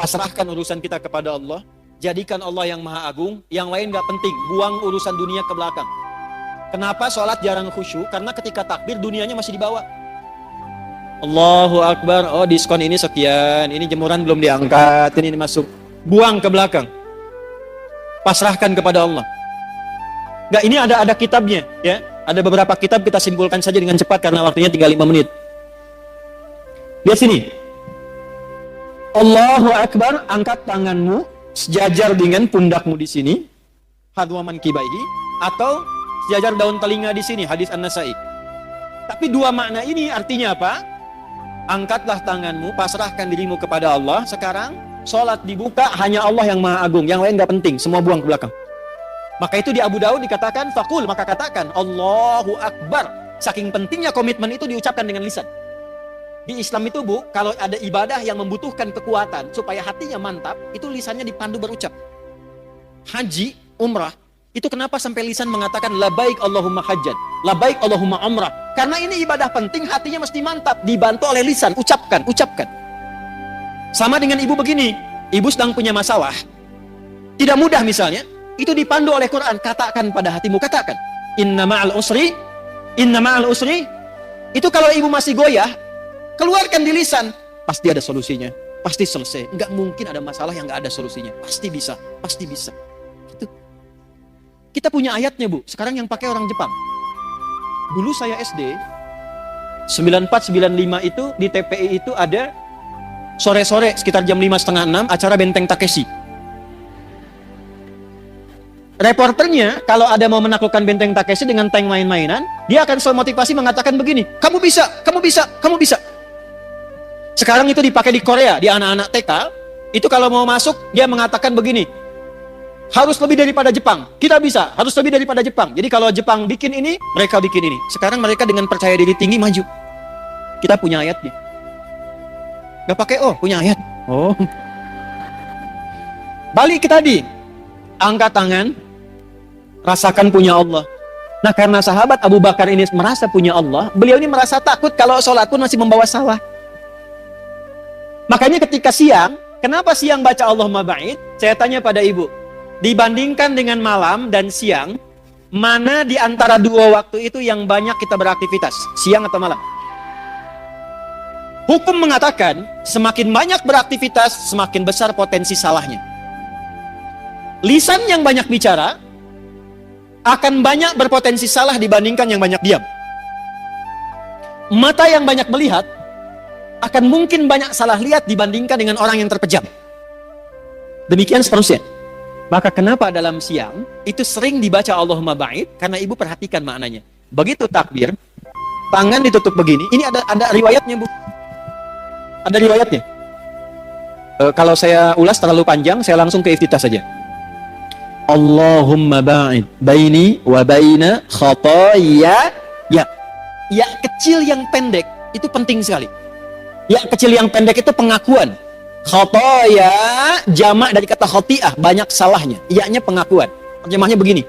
pasrahkan urusan kita kepada Allah, jadikan Allah yang maha agung, yang lain gak penting, buang urusan dunia ke belakang. Kenapa sholat jarang khusyuk? Karena ketika takbir dunianya masih dibawa. Allahu Akbar, oh diskon ini sekian, ini jemuran belum diangkat, ini masuk. Buang ke belakang. Pasrahkan kepada Allah. Gak, ini ada kitabnya, ya. Ada beberapa kitab, kita simpulkan saja dengan cepat karena waktunya tinggal 5 menit. Lihat sini. Allahu Akbar, angkat tanganmu sejajar dengan pundakmu di sini, hadwaman kibaihi, atau sejajar daun telinga di sini, hadis An-Nasai. Tapi dua makna ini artinya apa? Angkatlah tanganmu, pasrahkan dirimu kepada Allah. Sekarang sholat dibuka, hanya Allah yang maha agung, yang lain gak penting, semua buang ke belakang. Maka itu di Abu Daud dikatakan faqul, maka katakan Allahu Akbar. Saking pentingnya komitmen itu diucapkan dengan lisan. Di Islam itu, Bu, kalau ada ibadah yang membutuhkan kekuatan supaya hatinya mantap, itu lisannya dipandu berucap. Haji, umrah, itu kenapa sampai lisan mengatakan labaik Allahumma hajjan, labaik Allahumma umrah? Karena ini ibadah penting, hatinya mesti mantap, dibantu oleh lisan, ucapkan. Sama dengan ibu begini, ibu sedang punya masalah, tidak mudah misalnya, itu dipandu oleh Quran, katakan pada hatimu, katakan inna ma'al usri. Itu kalau ibu masih goyah, keluarkan di lisan, pasti ada solusinya, pasti selesai. Enggak mungkin ada masalah yang enggak ada solusinya, pasti bisa. Gitu. Kita punya ayatnya, Bu, sekarang yang pakai orang Jepang. Dulu saya SD 94-95 itu di TPI itu ada sore-sore sekitar jam 5:30, 6 acara Benteng Takeshi. Reporternya kalau ada mau menaklukkan Benteng Takeshi dengan tank main-mainan, dia akan selalu motivasi mengatakan begini, kamu bisa. Sekarang itu dipakai di Korea, di anak-anak TK, itu kalau mau masuk dia mengatakan begini, harus lebih daripada Jepang, kita bisa, harus lebih daripada Jepang. Jadi kalau Jepang bikin ini, mereka bikin ini. Sekarang mereka dengan percaya diri tinggi maju. Kita punya ayatnya. Gak pakai punya ayat. Balik ke tadi, angkat tangan, rasakan punya Allah. Nah, karena sahabat Abu Bakar ini merasa punya Allah, beliau ini merasa takut kalau sholat pun masih membawa salah. Makanya ketika siang, kenapa siang baca Allahumma ba'id? Saya tanya pada ibu, dibandingkan dengan malam dan siang, mana di antara dua waktu itu yang banyak kita beraktivitas? Siang atau malam? Hukum mengatakan, semakin banyak beraktivitas, semakin besar potensi salahnya. Lisan yang banyak bicara akan banyak berpotensi salah dibandingkan yang banyak diam. Mata yang banyak melihat akan mungkin banyak salah lihat dibandingkan dengan orang yang terpejam. Demikian seterusnya. Maka kenapa dalam siang itu sering dibaca Allahumma ba'id? Karena ibu perhatikan maknanya. Begitu takbir, tangan ditutup begini. Ini ada riwayatnya, Bu. Ada riwayatnya. Kalau saya ulas terlalu panjang, saya langsung ke iftitah saja. Allahumma ba'id baini wa baina khataaya. Ya kecil yang pendek itu penting sekali. Ya kecil yang pendek itu pengakuan. Khataaya jamak dari kata khati'ah, banyak salahnya. Iya-nya pengakuan. Terjemahnya begini.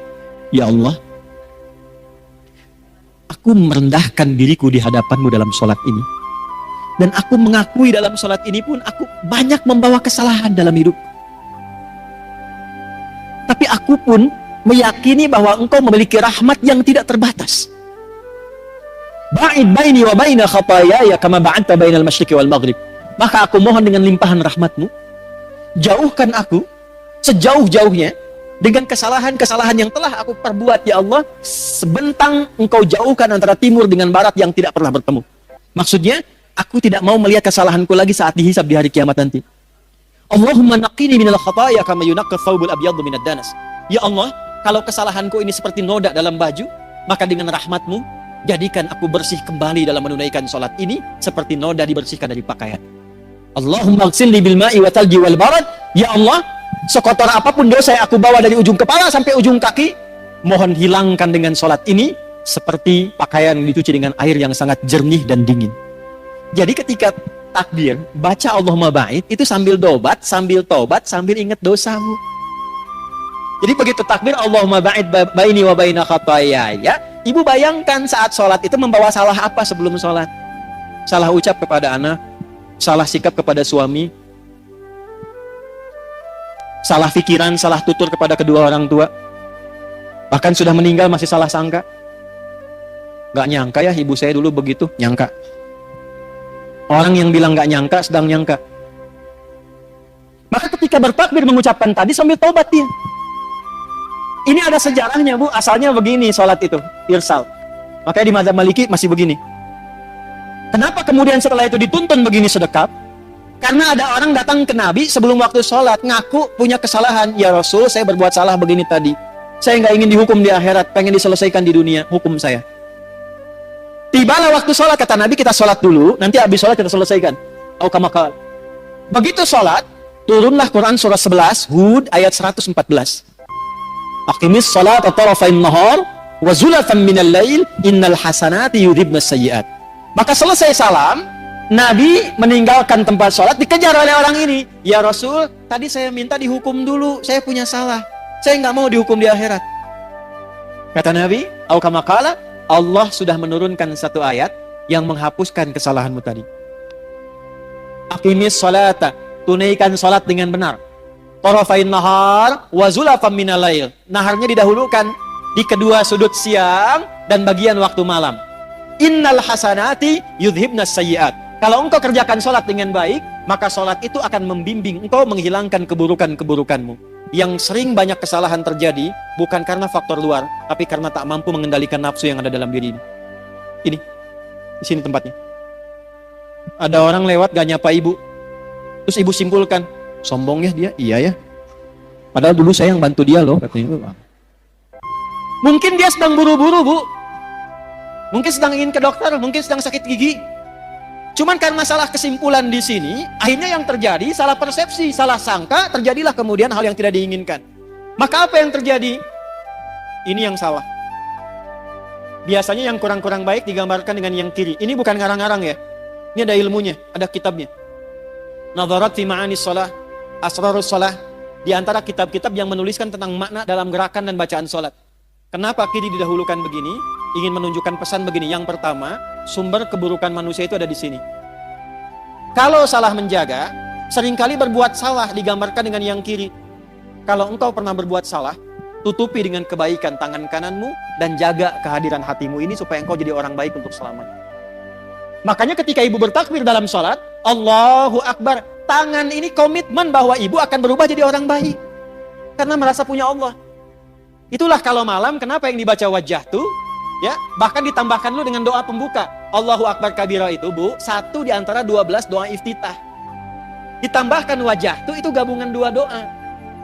Ya Allah, aku merendahkan diriku di hadapanmu dalam sholat ini. Dan aku mengakui dalam sholat ini pun aku banyak membawa kesalahan dalam hidup. Tapi aku pun meyakini bahwa engkau memiliki rahmat yang tidak terbatas. Ba'id baini wa baina khataaya kama ba'adta bainal masyriqi wal maghrib. Maka aku mohon dengan limpahan rahmatmu, jauhkan aku sejauh-jauhnya dengan kesalahan-kesalahan yang telah aku perbuat, ya Allah. Sebentang engkau jauhkan antara timur dengan barat yang tidak pernah bertemu. Maksudnya, aku tidak mau melihat kesalahanku lagi saat dihisab di hari kiamat nanti. Allahumma naqqini minal khataaya kama yunaqqa thawbul abyaddu minad danas. Ya Allah, kalau kesalahanku ini seperti noda dalam baju, maka dengan rahmat-Mu, jadikan aku bersih kembali dalam menunaikan sholat ini seperti noda dibersihkan dari pakaian. Allahumma ghsilni bil ma'i wa thalji wal barad. Ya Allah, sekotor apapun dosa yang aku bawa dari ujung kepala sampai ujung kaki, mohon hilangkan dengan sholat ini seperti pakaian yang dicuci dengan air yang sangat jernih dan dingin. Jadi ketika takbir, baca Allahumma ba'id, itu sambil dobat, sambil tobat, sambil ingat dosamu. Jadi begitu takbir Allahumma ba'id baini wa baina khataayaya, ibu bayangkan saat sholat itu membawa salah apa sebelum sholat? Salah ucap kepada anak, salah sikap kepada suami, salah pikiran, salah tutur kepada kedua orang tua, bahkan sudah meninggal masih salah sangka. Gak nyangka ya ibu saya dulu begitu, nyangka. Orang yang bilang gak nyangka sedang nyangka. Maka ketika bertakbir mengucapkan tadi sambil tobat dia. Ini ada sejarahnya Bu, asalnya begini sholat itu, irsal. Makanya di mazhab Maliki masih begini. Kenapa kemudian setelah itu dituntun begini sedekap? Karena ada orang datang ke Nabi sebelum waktu sholat, ngaku punya kesalahan. Ya Rasul, saya berbuat salah begini tadi. Saya nggak ingin dihukum di akhirat, pengen diselesaikan di dunia, hukum saya. Tibalah waktu sholat, kata Nabi, kita sholat dulu, nanti habis sholat kita selesaikan. Aukamakal. Begitu sholat, turunlah Quran surah 11, Hud ayat 114. Aqimis sholat atarafain nahar, wa zulatan minal lail, innal hasanati yudhibnas sayyiat. Maka selesai salam, Nabi meninggalkan tempat sholat, dikejar oleh orang ini. Ya Rasul, tadi saya minta dihukum dulu, saya punya salah. Saya nggak mau dihukum di akhirat. Kata Nabi, aukamakala, Allah sudah menurunkan satu ayat yang menghapuskan kesalahanmu tadi. Aqimis sholata, tunaikan sholat dengan benar. Tarafain nahar, wa zulafam minal lail. Naharnya didahulukan di kedua sudut siang dan bagian waktu malam. Innal hasanati yudhibnas sayyiat. Kalau engkau kerjakan sholat dengan baik, maka sholat itu akan membimbing engkau menghilangkan keburukan-keburukanmu. Yang sering banyak kesalahan terjadi, bukan karena faktor luar, tapi karena tak mampu mengendalikan nafsu yang ada dalam diri ini. Ini, di sini tempatnya. Ada orang lewat gak nyapa ibu, terus ibu simpulkan, sombong ya dia, iya ya. Padahal dulu saya yang bantu dia loh, katanya. Mungkin dia sedang buru-buru Bu, mungkin sedang ingin ke dokter, mungkin sedang sakit gigi. Cuman karena salah kesimpulan di sini, akhirnya yang terjadi salah persepsi, salah sangka, terjadilah kemudian hal yang tidak diinginkan. Maka apa yang terjadi? Ini yang salah. Biasanya yang kurang-kurang baik digambarkan dengan yang kiri. Ini bukan ngarang-ngarang ya. Ini ada ilmunya, ada kitabnya. Nadharat fi ma'anis shalah, asrarus shalah. Di antara kitab-kitab yang menuliskan tentang makna dalam gerakan dan bacaan sholat. Kenapa kiri didahulukan begini? Ingin menunjukkan pesan begini. Yang pertama, sumber keburukan manusia itu ada di sini. Kalau salah menjaga, seringkali berbuat salah digambarkan dengan yang kiri. Kalau engkau pernah berbuat salah, tutupi dengan kebaikan tangan kananmu dan jaga kehadiran hatimu ini supaya engkau jadi orang baik untuk selamanya. Makanya ketika ibu bertakbir dalam sholat, Allahu Akbar, tangan ini komitmen bahwa ibu akan berubah jadi orang baik. Karena merasa punya Allah. Itulah kalau malam kenapa yang dibaca wajah tuh, ya, bahkan ditambahkan dulu dengan doa pembuka. Allahu Akbar kabira itu Bu, satu di antara 12 doa iftitah. Ditambahkan wajah tuh, itu gabungan dua doa.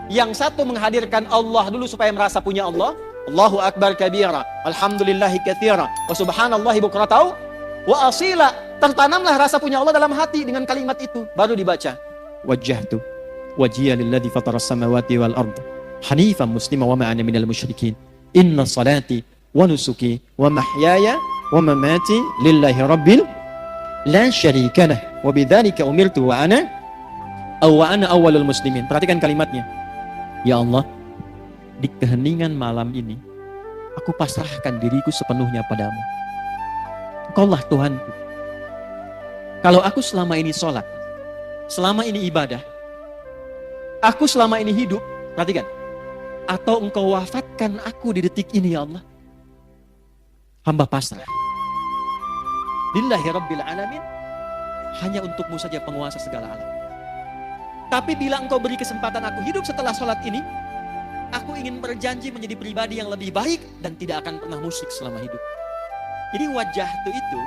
Yang satu menghadirkan Allah dulu supaya merasa punya Allah. Allahu Akbar kabira, alhamdulillahi katsira, wa subhanallahi bukratan wa asila. Tertanamlah rasa punya Allah dalam hati dengan kalimat itu. Baru dibaca. Wajjahtu wajhiya lilladzi fataras samawati wal ardh hanifan muslima wa ma ana minal musyrikin. Inna salati wa nusuki wa mahyaya wa mamati lillahi rabbil la syarika lah wa bidzalika umirtu wa ana awwalul muslimin. Perhatikan kalimatnya. Ya Allah, di keheningan malam ini aku pasrahkan diriku sepenuhnya padamu. Engkaulah Tuhanku. Kalau aku selama ini sholat, selama ini ibadah, aku selama ini hidup, perhatikan, atau engkau wafatkan aku di detik ini ya Allah, hamba pasrah. Lillahi rabbil alamin, hanya untukmu saja penguasa segala alam. Tapi bila engkau beri kesempatan aku hidup setelah sholat ini, aku ingin berjanji menjadi pribadi yang lebih baik dan tidak akan pernah musyrik selama hidup. Jadi wajah itu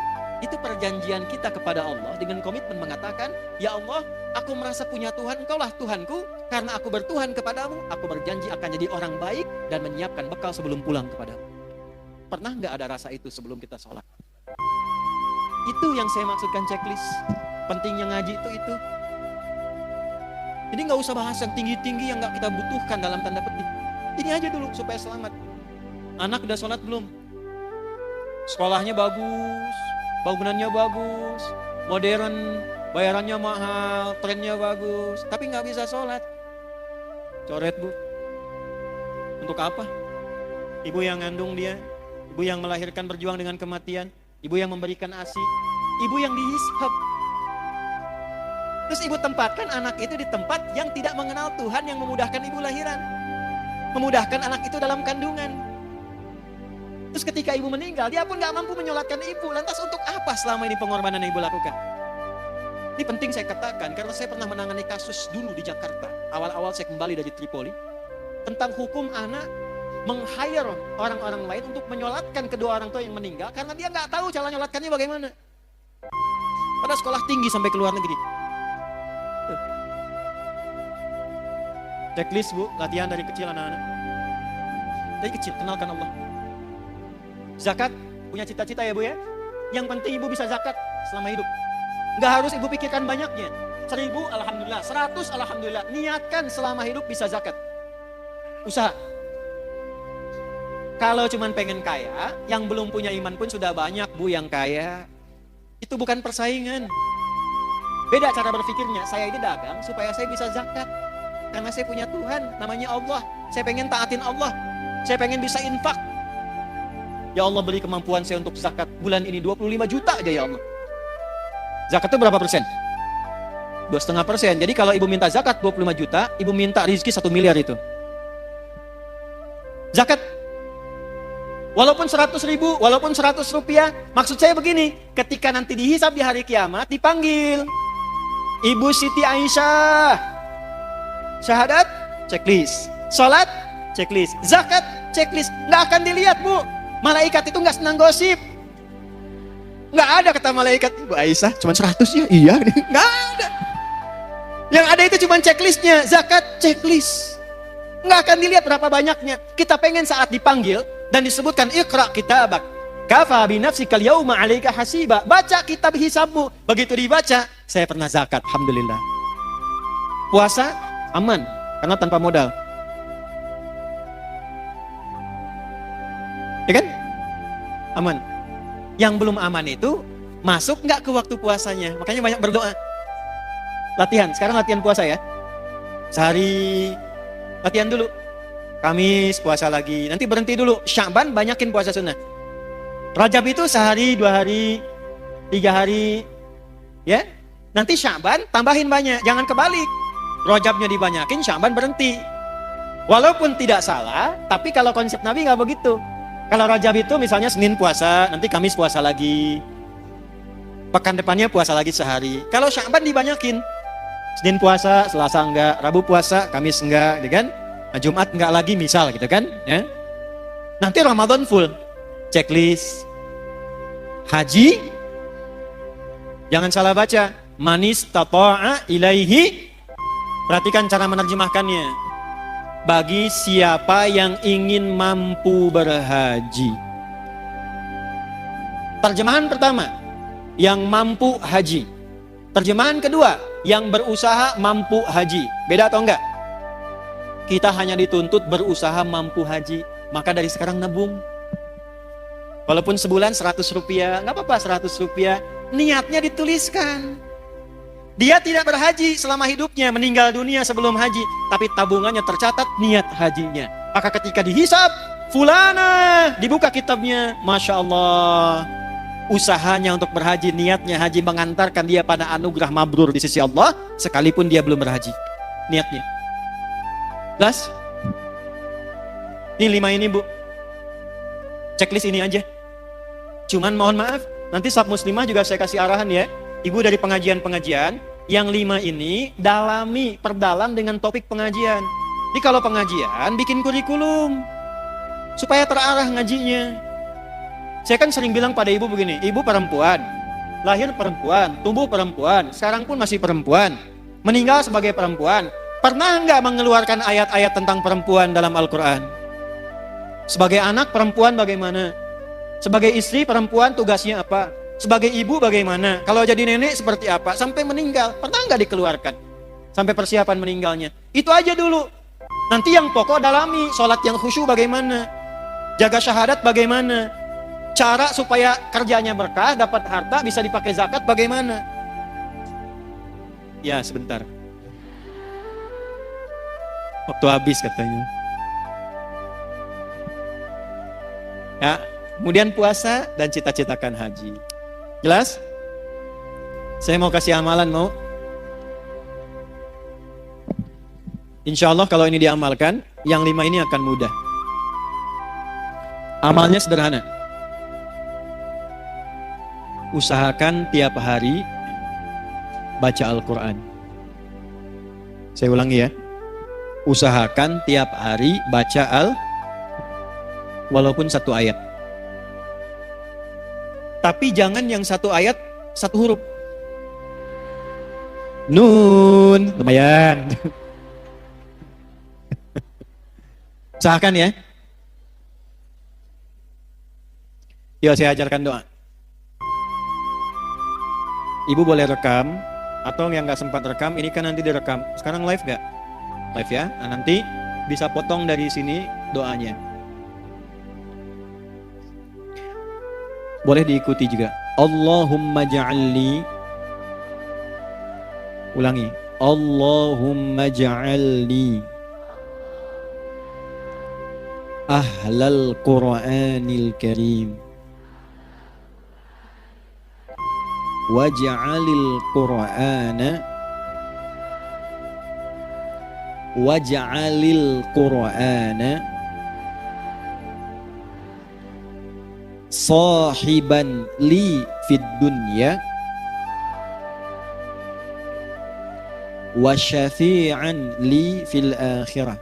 Itu perjanjian kita kepada Allah dengan komitmen mengatakan, ya Allah, aku merasa punya Tuhan, Engkaulah Tuhanku. Karena aku bertuhan kepadamu, aku berjanji akan jadi orang baik dan menyiapkan bekal sebelum pulang kepadamu. Pernah nggak ada rasa itu sebelum kita sholat? Itu yang saya maksudkan checklist. Pentingnya ngaji itu. Jadi nggak usah bahas yang tinggi-tinggi yang nggak kita butuhkan dalam tanda petik. Ini aja dulu supaya selamat. Anak udah sholat belum? Sekolahnya bagus, bangunannya bagus, modern, bayarannya mahal, trennya bagus, tapi nggak bisa sholat. Coret bu. Untuk apa? Ibu yang ngandung dia, ibu yang melahirkan berjuang dengan kematian, ibu yang memberikan ASI, ibu yang dihisab. Terus ibu tempatkan anak itu di tempat yang tidak mengenal Tuhan, yang memudahkan ibu lahiran, memudahkan anak itu dalam kandungan. Terus ketika ibu meninggal, dia pun gak mampu menyolatkan ibu. Lantas untuk apa selama ini pengorbanan yang ibu lakukan? Ini penting saya katakan, karena saya pernah menangani kasus dulu di Jakarta. Awal-awal saya kembali dari Tripoli. Tentang hukum anak meng-hire orang-orang lain untuk menyolatkan kedua orang tua yang meninggal. Karena dia gak tahu cara nyolatkannya bagaimana. Pada sekolah tinggi sampai ke luar negeri. Checklist bu, latihan dari kecil anak-anak. Dari kecil, kenalkan Allah. Zakat, punya cita-cita ya bu ya. Yang penting ibu bisa zakat selama hidup. Nggak harus ibu pikirkan banyaknya. 1000 alhamdulillah, 100 alhamdulillah. Niatkan selama hidup bisa zakat. Usaha. Kalau cuman pengen kaya, yang belum punya iman pun sudah banyak bu yang kaya. Itu bukan persaingan. Beda cara berpikirnya. Saya ini dagang supaya saya bisa zakat. Karena saya punya Tuhan, namanya Allah. Saya pengen taatin Allah. Saya pengen bisa infak. Ya Allah, beri kemampuan saya untuk zakat bulan ini 25 juta aja ya Allah. Zakat itu berapa persen? 2,5%. Jadi kalau ibu minta zakat 25 juta, ibu minta rezeki 1 miliar itu. Zakat. Walaupun 100 ribu, walaupun 100 rupiah. Maksud saya begini, ketika nanti dihisab di hari kiamat, dipanggil Ibu Siti Aisyah. Syahadat, checklist. Salat, checklist. Zakat, checklist. Nggak akan dilihat bu. Malaikat itu nggak senang gosip. Nggak ada kata malaikat, Ibu Aisyah cuma 100 ya? Iya, nggak ada. Yang ada itu cuma checklistnya. Zakat, checklist. Nggak akan dilihat berapa banyaknya. Kita pengen saat dipanggil dan disebutkan Iqra kitabak. Kafa binafsikal yauma 'alaika hasiba. Baca kitab hisabmu. Begitu dibaca, saya pernah zakat, alhamdulillah. Puasa, aman, karena tanpa modal. Ya kan? Aman. Yang belum aman itu masuk nggak ke waktu puasanya. Makanya banyak berdoa. Latihan. Sekarang latihan puasa ya. Sehari latihan dulu. Kamis puasa lagi. Nanti berhenti dulu. Sya'ban banyakin puasa sunnah. Rajab itu sehari, 2 hari, 3 hari. Ya. Nanti Sya'ban tambahin banyak. Jangan kebalik. Rajabnya dibanyakin, Sya'ban berhenti. Walaupun tidak salah, tapi kalau konsep Nabi nggak begitu. Kalau Rajab itu misalnya Senin puasa, nanti Kamis puasa lagi. Pekan depannya puasa lagi sehari. Kalau Sya'ban dibanyakin. Senin puasa, Selasa enggak, Rabu puasa, Kamis enggak, gitu kan? Nah, Jumat enggak lagi misal gitu kan, ya. Nanti Ramadan full. Checklist. Haji. Jangan salah baca. Manis tata'a ilaihi. Perhatikan cara menerjemahkannya. Bagi siapa yang ingin mampu berhaji. Terjemahan pertama, yang mampu haji. Terjemahan kedua, yang berusaha mampu haji. Beda atau enggak? Kita hanya dituntut berusaha mampu haji. Maka dari sekarang nabung. Walaupun sebulan 100 rupiah, enggak apa-apa 100 rupiah. Niatnya dituliskan. Dia tidak berhaji selama hidupnya, meninggal dunia sebelum haji, tapi tabungannya tercatat niat hajinya. Maka ketika dihisab, fulana, dibuka kitabnya, Masya Allah, usahanya untuk berhaji, niatnya haji mengantarkan dia pada anugerah mabrur di sisi Allah, sekalipun dia belum berhaji. Niatnya. Jelas? Ini 5 ini bu. Checklist ini aja. Cuman mohon maaf, nanti Sab Muslimah juga saya kasih arahan ya. Ibu dari pengajian-pengajian, yang 5 ini dalami, perdalam dengan topik pengajian. Jadi kalau pengajian, bikin kurikulum. Supaya terarah ngajinya. Saya kan sering bilang pada ibu begini, ibu perempuan, lahir perempuan, tumbuh perempuan, sekarang pun masih perempuan, meninggal sebagai perempuan. Pernah nggak mengeluarkan ayat-ayat tentang perempuan dalam Al-Quran? Sebagai anak perempuan bagaimana? Sebagai istri perempuan tugasnya apa? Sebagai ibu bagaimana? Kalau jadi nenek seperti apa? Sampai meninggal, pernah nggak dikeluarkan? Sampai persiapan meninggalnya. Itu aja dulu. Nanti yang pokok dalami, sholat yang khusyuk bagaimana? Jaga syahadat bagaimana? Cara supaya kerjanya berkah, dapat harta, bisa dipakai zakat bagaimana? Ya, sebentar. Waktu habis katanya. Ya, kemudian puasa dan cita-citakan haji. Jelas? Saya mau kasih amalan, mau? Insya Allah kalau ini diamalkan, yang 5 ini akan mudah. Amalnya sederhana. Usahakan tiap hari baca Al-Quran. Saya ulangi ya. Usahakan tiap hari baca walaupun 1 ayat. Tapi jangan yang 1 ayat 1 huruf. Nun, lumayan. Usahakan ya. Yuk saya ajarkan doa. Ibu boleh rekam, atau yang gak sempat rekam, ini kan nanti direkam. Sekarang live gak? Live ya. Nah, nanti bisa potong dari sini doanya. Boleh diikuti juga. Allahumma ja'alni. Ulangi. Allahumma ja'alni ahlal Qur'anil Karim waj'alil Qur'ana sahiban li fid dunya wa syafi'an li fil akhirah.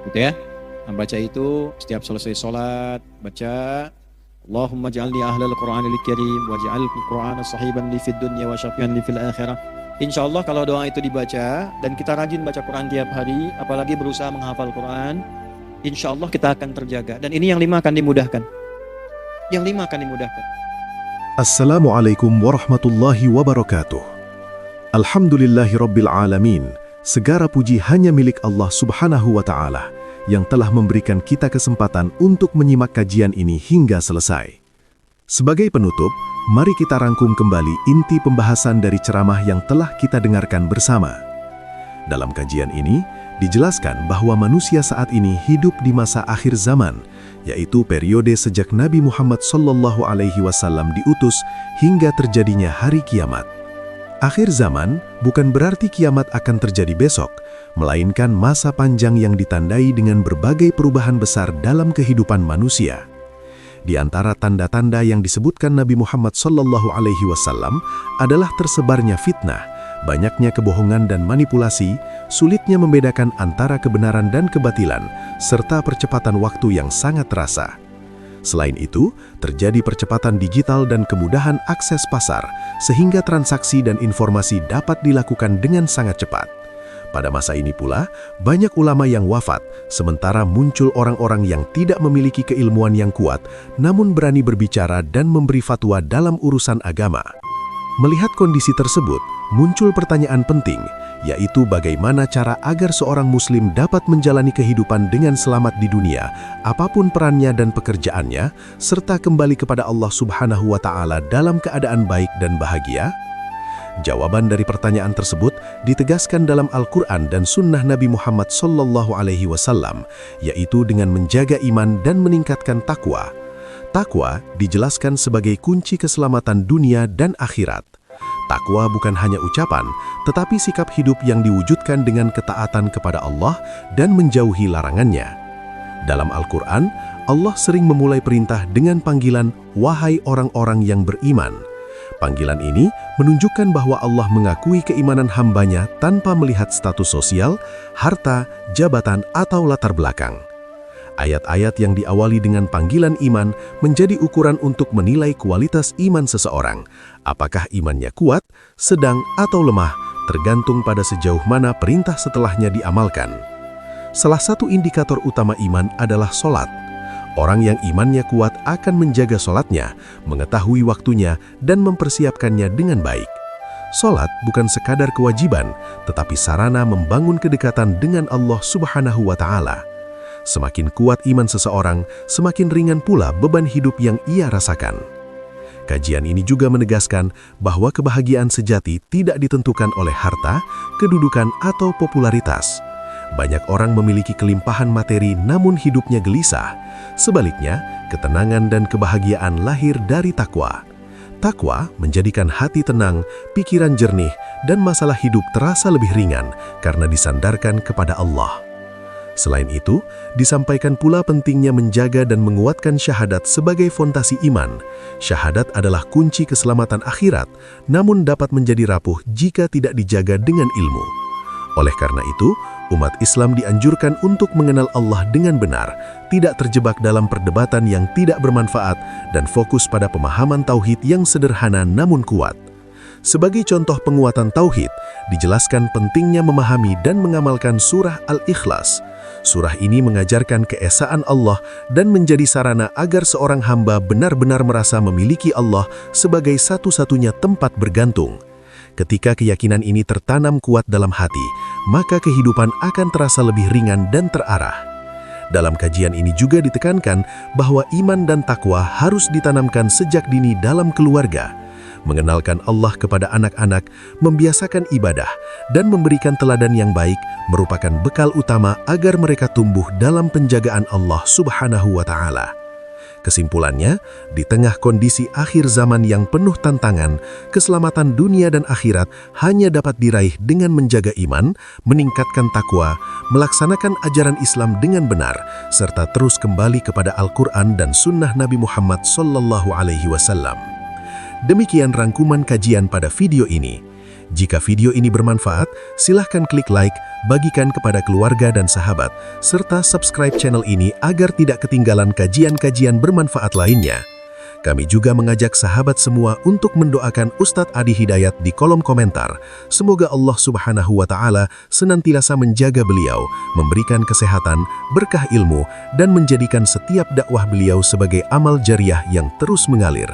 Gitu ya. Membaca itu setiap selesai sholat, baca Allahumma ja'alni ahlal Qur'anil Karim waj'al Qur'ana sahiban li fid dunya wa syafi'an li fil akhirah. Insyaallah kalau doa itu dibaca dan kita rajin baca Quran tiap hari, apalagi berusaha menghafal Quran, insyaallah kita akan terjaga. Dan ini yang 5 akan dimudahkan. Yang 5 akan dimudahkan. Assalamualaikum warahmatullahi wabarakatuh. Alhamdulillahirabbil alamin. Segala puji hanya milik Allah Subhanahu wa taala yang telah memberikan kita kesempatan untuk menyimak kajian ini hingga selesai. Sebagai penutup, mari kita rangkum kembali inti pembahasan dari ceramah yang telah kita dengarkan bersama. Dalam kajian ini, dijelaskan bahwa manusia saat ini hidup di masa akhir zaman, yaitu periode sejak Nabi Muhammad SAW diutus hingga terjadinya hari kiamat. Akhir zaman bukan berarti kiamat akan terjadi besok, melainkan masa panjang yang ditandai dengan berbagai perubahan besar dalam kehidupan manusia. Di antara tanda-tanda yang disebutkan Nabi Muhammad SAW adalah tersebarnya fitnah, banyaknya kebohongan dan manipulasi, sulitnya membedakan antara kebenaran dan kebatilan, serta percepatan waktu yang sangat terasa. Selain itu, terjadi percepatan digital dan kemudahan akses pasar, sehingga transaksi dan informasi dapat dilakukan dengan sangat cepat. Pada masa ini pula, banyak ulama yang wafat, sementara muncul orang-orang yang tidak memiliki keilmuan yang kuat, namun berani berbicara dan memberi fatwa dalam urusan agama. Melihat kondisi tersebut, muncul pertanyaan penting, yaitu bagaimana cara agar seorang muslim dapat menjalani kehidupan dengan selamat di dunia, apapun perannya dan pekerjaannya, serta kembali kepada Allah Subhanahu wa Ta'ala dalam keadaan baik dan bahagia? Jawaban dari pertanyaan tersebut ditegaskan dalam Al-Quran dan Sunnah Nabi Muhammad SAW, yaitu dengan menjaga iman dan meningkatkan takwa. Takwa dijelaskan sebagai kunci keselamatan dunia dan akhirat. Takwa bukan hanya ucapan, tetapi sikap hidup yang diwujudkan dengan ketaatan kepada Allah dan menjauhi larangannya. Dalam Al-Quran, Allah sering memulai perintah dengan panggilan, "Wahai orang-orang yang beriman." Panggilan ini menunjukkan bahwa Allah mengakui keimanan hambanya tanpa melihat status sosial, harta, jabatan, atau latar belakang. Ayat-ayat yang diawali dengan panggilan iman menjadi ukuran untuk menilai kualitas iman seseorang. Apakah imannya kuat, sedang, atau lemah, tergantung pada sejauh mana perintah setelahnya diamalkan. Salah satu indikator utama iman adalah sholat. Orang yang imannya kuat akan menjaga sholatnya, mengetahui waktunya, dan mempersiapkannya dengan baik. Sholat bukan sekadar kewajiban, tetapi sarana membangun kedekatan dengan Allah Subhanahu wa Ta'ala. Semakin kuat iman seseorang, semakin ringan pula beban hidup yang ia rasakan. Kajian ini juga menegaskan bahwa kebahagiaan sejati tidak ditentukan oleh harta, kedudukan, atau popularitas. Banyak orang memiliki kelimpahan materi namun hidupnya gelisah. Sebaliknya, ketenangan dan kebahagiaan lahir dari takwa. Takwa menjadikan hati tenang, pikiran jernih, dan masalah hidup terasa lebih ringan karena disandarkan kepada Allah. Selain itu, disampaikan pula pentingnya menjaga dan menguatkan syahadat sebagai fondasi iman. Syahadat adalah kunci keselamatan akhirat, namun dapat menjadi rapuh jika tidak dijaga dengan ilmu. Oleh karena itu, umat Islam dianjurkan untuk mengenal Allah dengan benar, tidak terjebak dalam perdebatan yang tidak bermanfaat, dan fokus pada pemahaman tauhid yang sederhana namun kuat. Sebagai contoh penguatan tauhid, dijelaskan pentingnya memahami dan mengamalkan surah Al-Ikhlas. Surah ini mengajarkan keesaan Allah dan menjadi sarana agar seorang hamba benar-benar merasa memiliki Allah sebagai satu-satunya tempat bergantung. Ketika keyakinan ini tertanam kuat dalam hati, maka kehidupan akan terasa lebih ringan dan terarah. Dalam kajian ini juga ditekankan bahwa iman dan takwa harus ditanamkan sejak dini dalam keluarga. Mengenalkan Allah kepada anak-anak, membiasakan ibadah, dan memberikan teladan yang baik merupakan bekal utama agar mereka tumbuh dalam penjagaan Allah Subhanahu wa Ta'ala. Kesimpulannya, di tengah kondisi akhir zaman yang penuh tantangan, keselamatan dunia dan akhirat hanya dapat diraih dengan menjaga iman, meningkatkan takwa, melaksanakan ajaran Islam dengan benar, serta terus kembali kepada Al-Quran dan Sunnah Nabi Muhammad SAW. Demikian rangkuman kajian pada video ini. Jika video ini bermanfaat, silahkan klik like, bagikan kepada keluarga dan sahabat, serta subscribe channel ini agar tidak ketinggalan kajian-kajian bermanfaat lainnya. Kami juga mengajak sahabat semua untuk mendoakan Ustadz Adi Hidayat di kolom komentar. Semoga Allah Subhanahu wa Ta'ala senantiasa menjaga beliau, memberikan kesehatan, berkah ilmu, dan menjadikan setiap dakwah beliau sebagai amal jariah yang terus mengalir.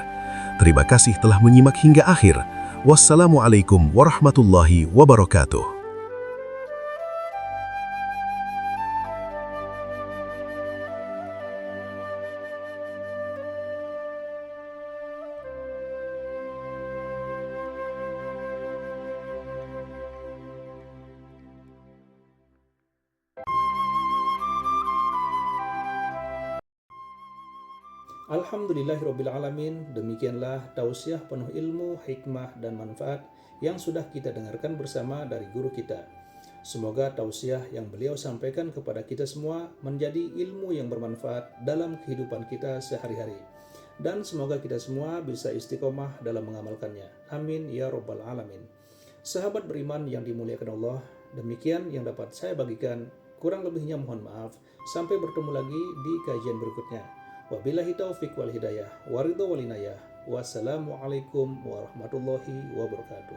Terima kasih telah menyimak hingga akhir. Wassalamualaikum warahmatullahi wabarakatuh. Alhamdulillahirrabbilalamin. Demikianlah tausiah penuh ilmu, hikmah, dan manfaat yang sudah kita dengarkan bersama dari guru kita. Semoga tausiah yang beliau sampaikan kepada kita semua menjadi ilmu yang bermanfaat dalam kehidupan kita sehari-hari. Dan semoga kita semua bisa istiqomah dalam mengamalkannya. Amin ya rabbal alamin. Sahabat beriman yang dimuliakan Allah, demikian yang dapat saya bagikan. Kurang lebihnya mohon maaf. Sampai bertemu lagi di kajian berikutnya. Wabillahi taufiq wal hidayah, waridho wal inayah. Wassalamualaikum warahmatullahi wabarakatuh.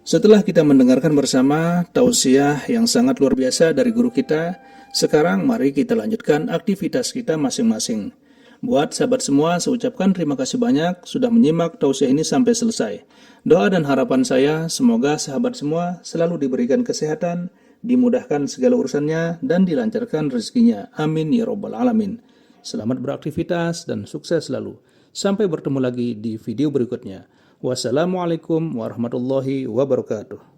Setelah kita mendengarkan bersama tausiah yang sangat luar biasa dari guru kita, sekarang mari kita lanjutkan aktivitas kita masing-masing. Buat sahabat semua, saya ucapkan terima kasih banyak sudah menyimak tausiah ini sampai selesai. Doa dan harapan saya, semoga sahabat semua selalu diberikan kesehatan, dimudahkan segala urusannya, dan dilancarkan rezekinya. Amin ya rabbal alamin. Selamat beraktivitas dan sukses selalu. Sampai bertemu lagi di video berikutnya. Wassalamualaikum warahmatullahi wabarakatuh.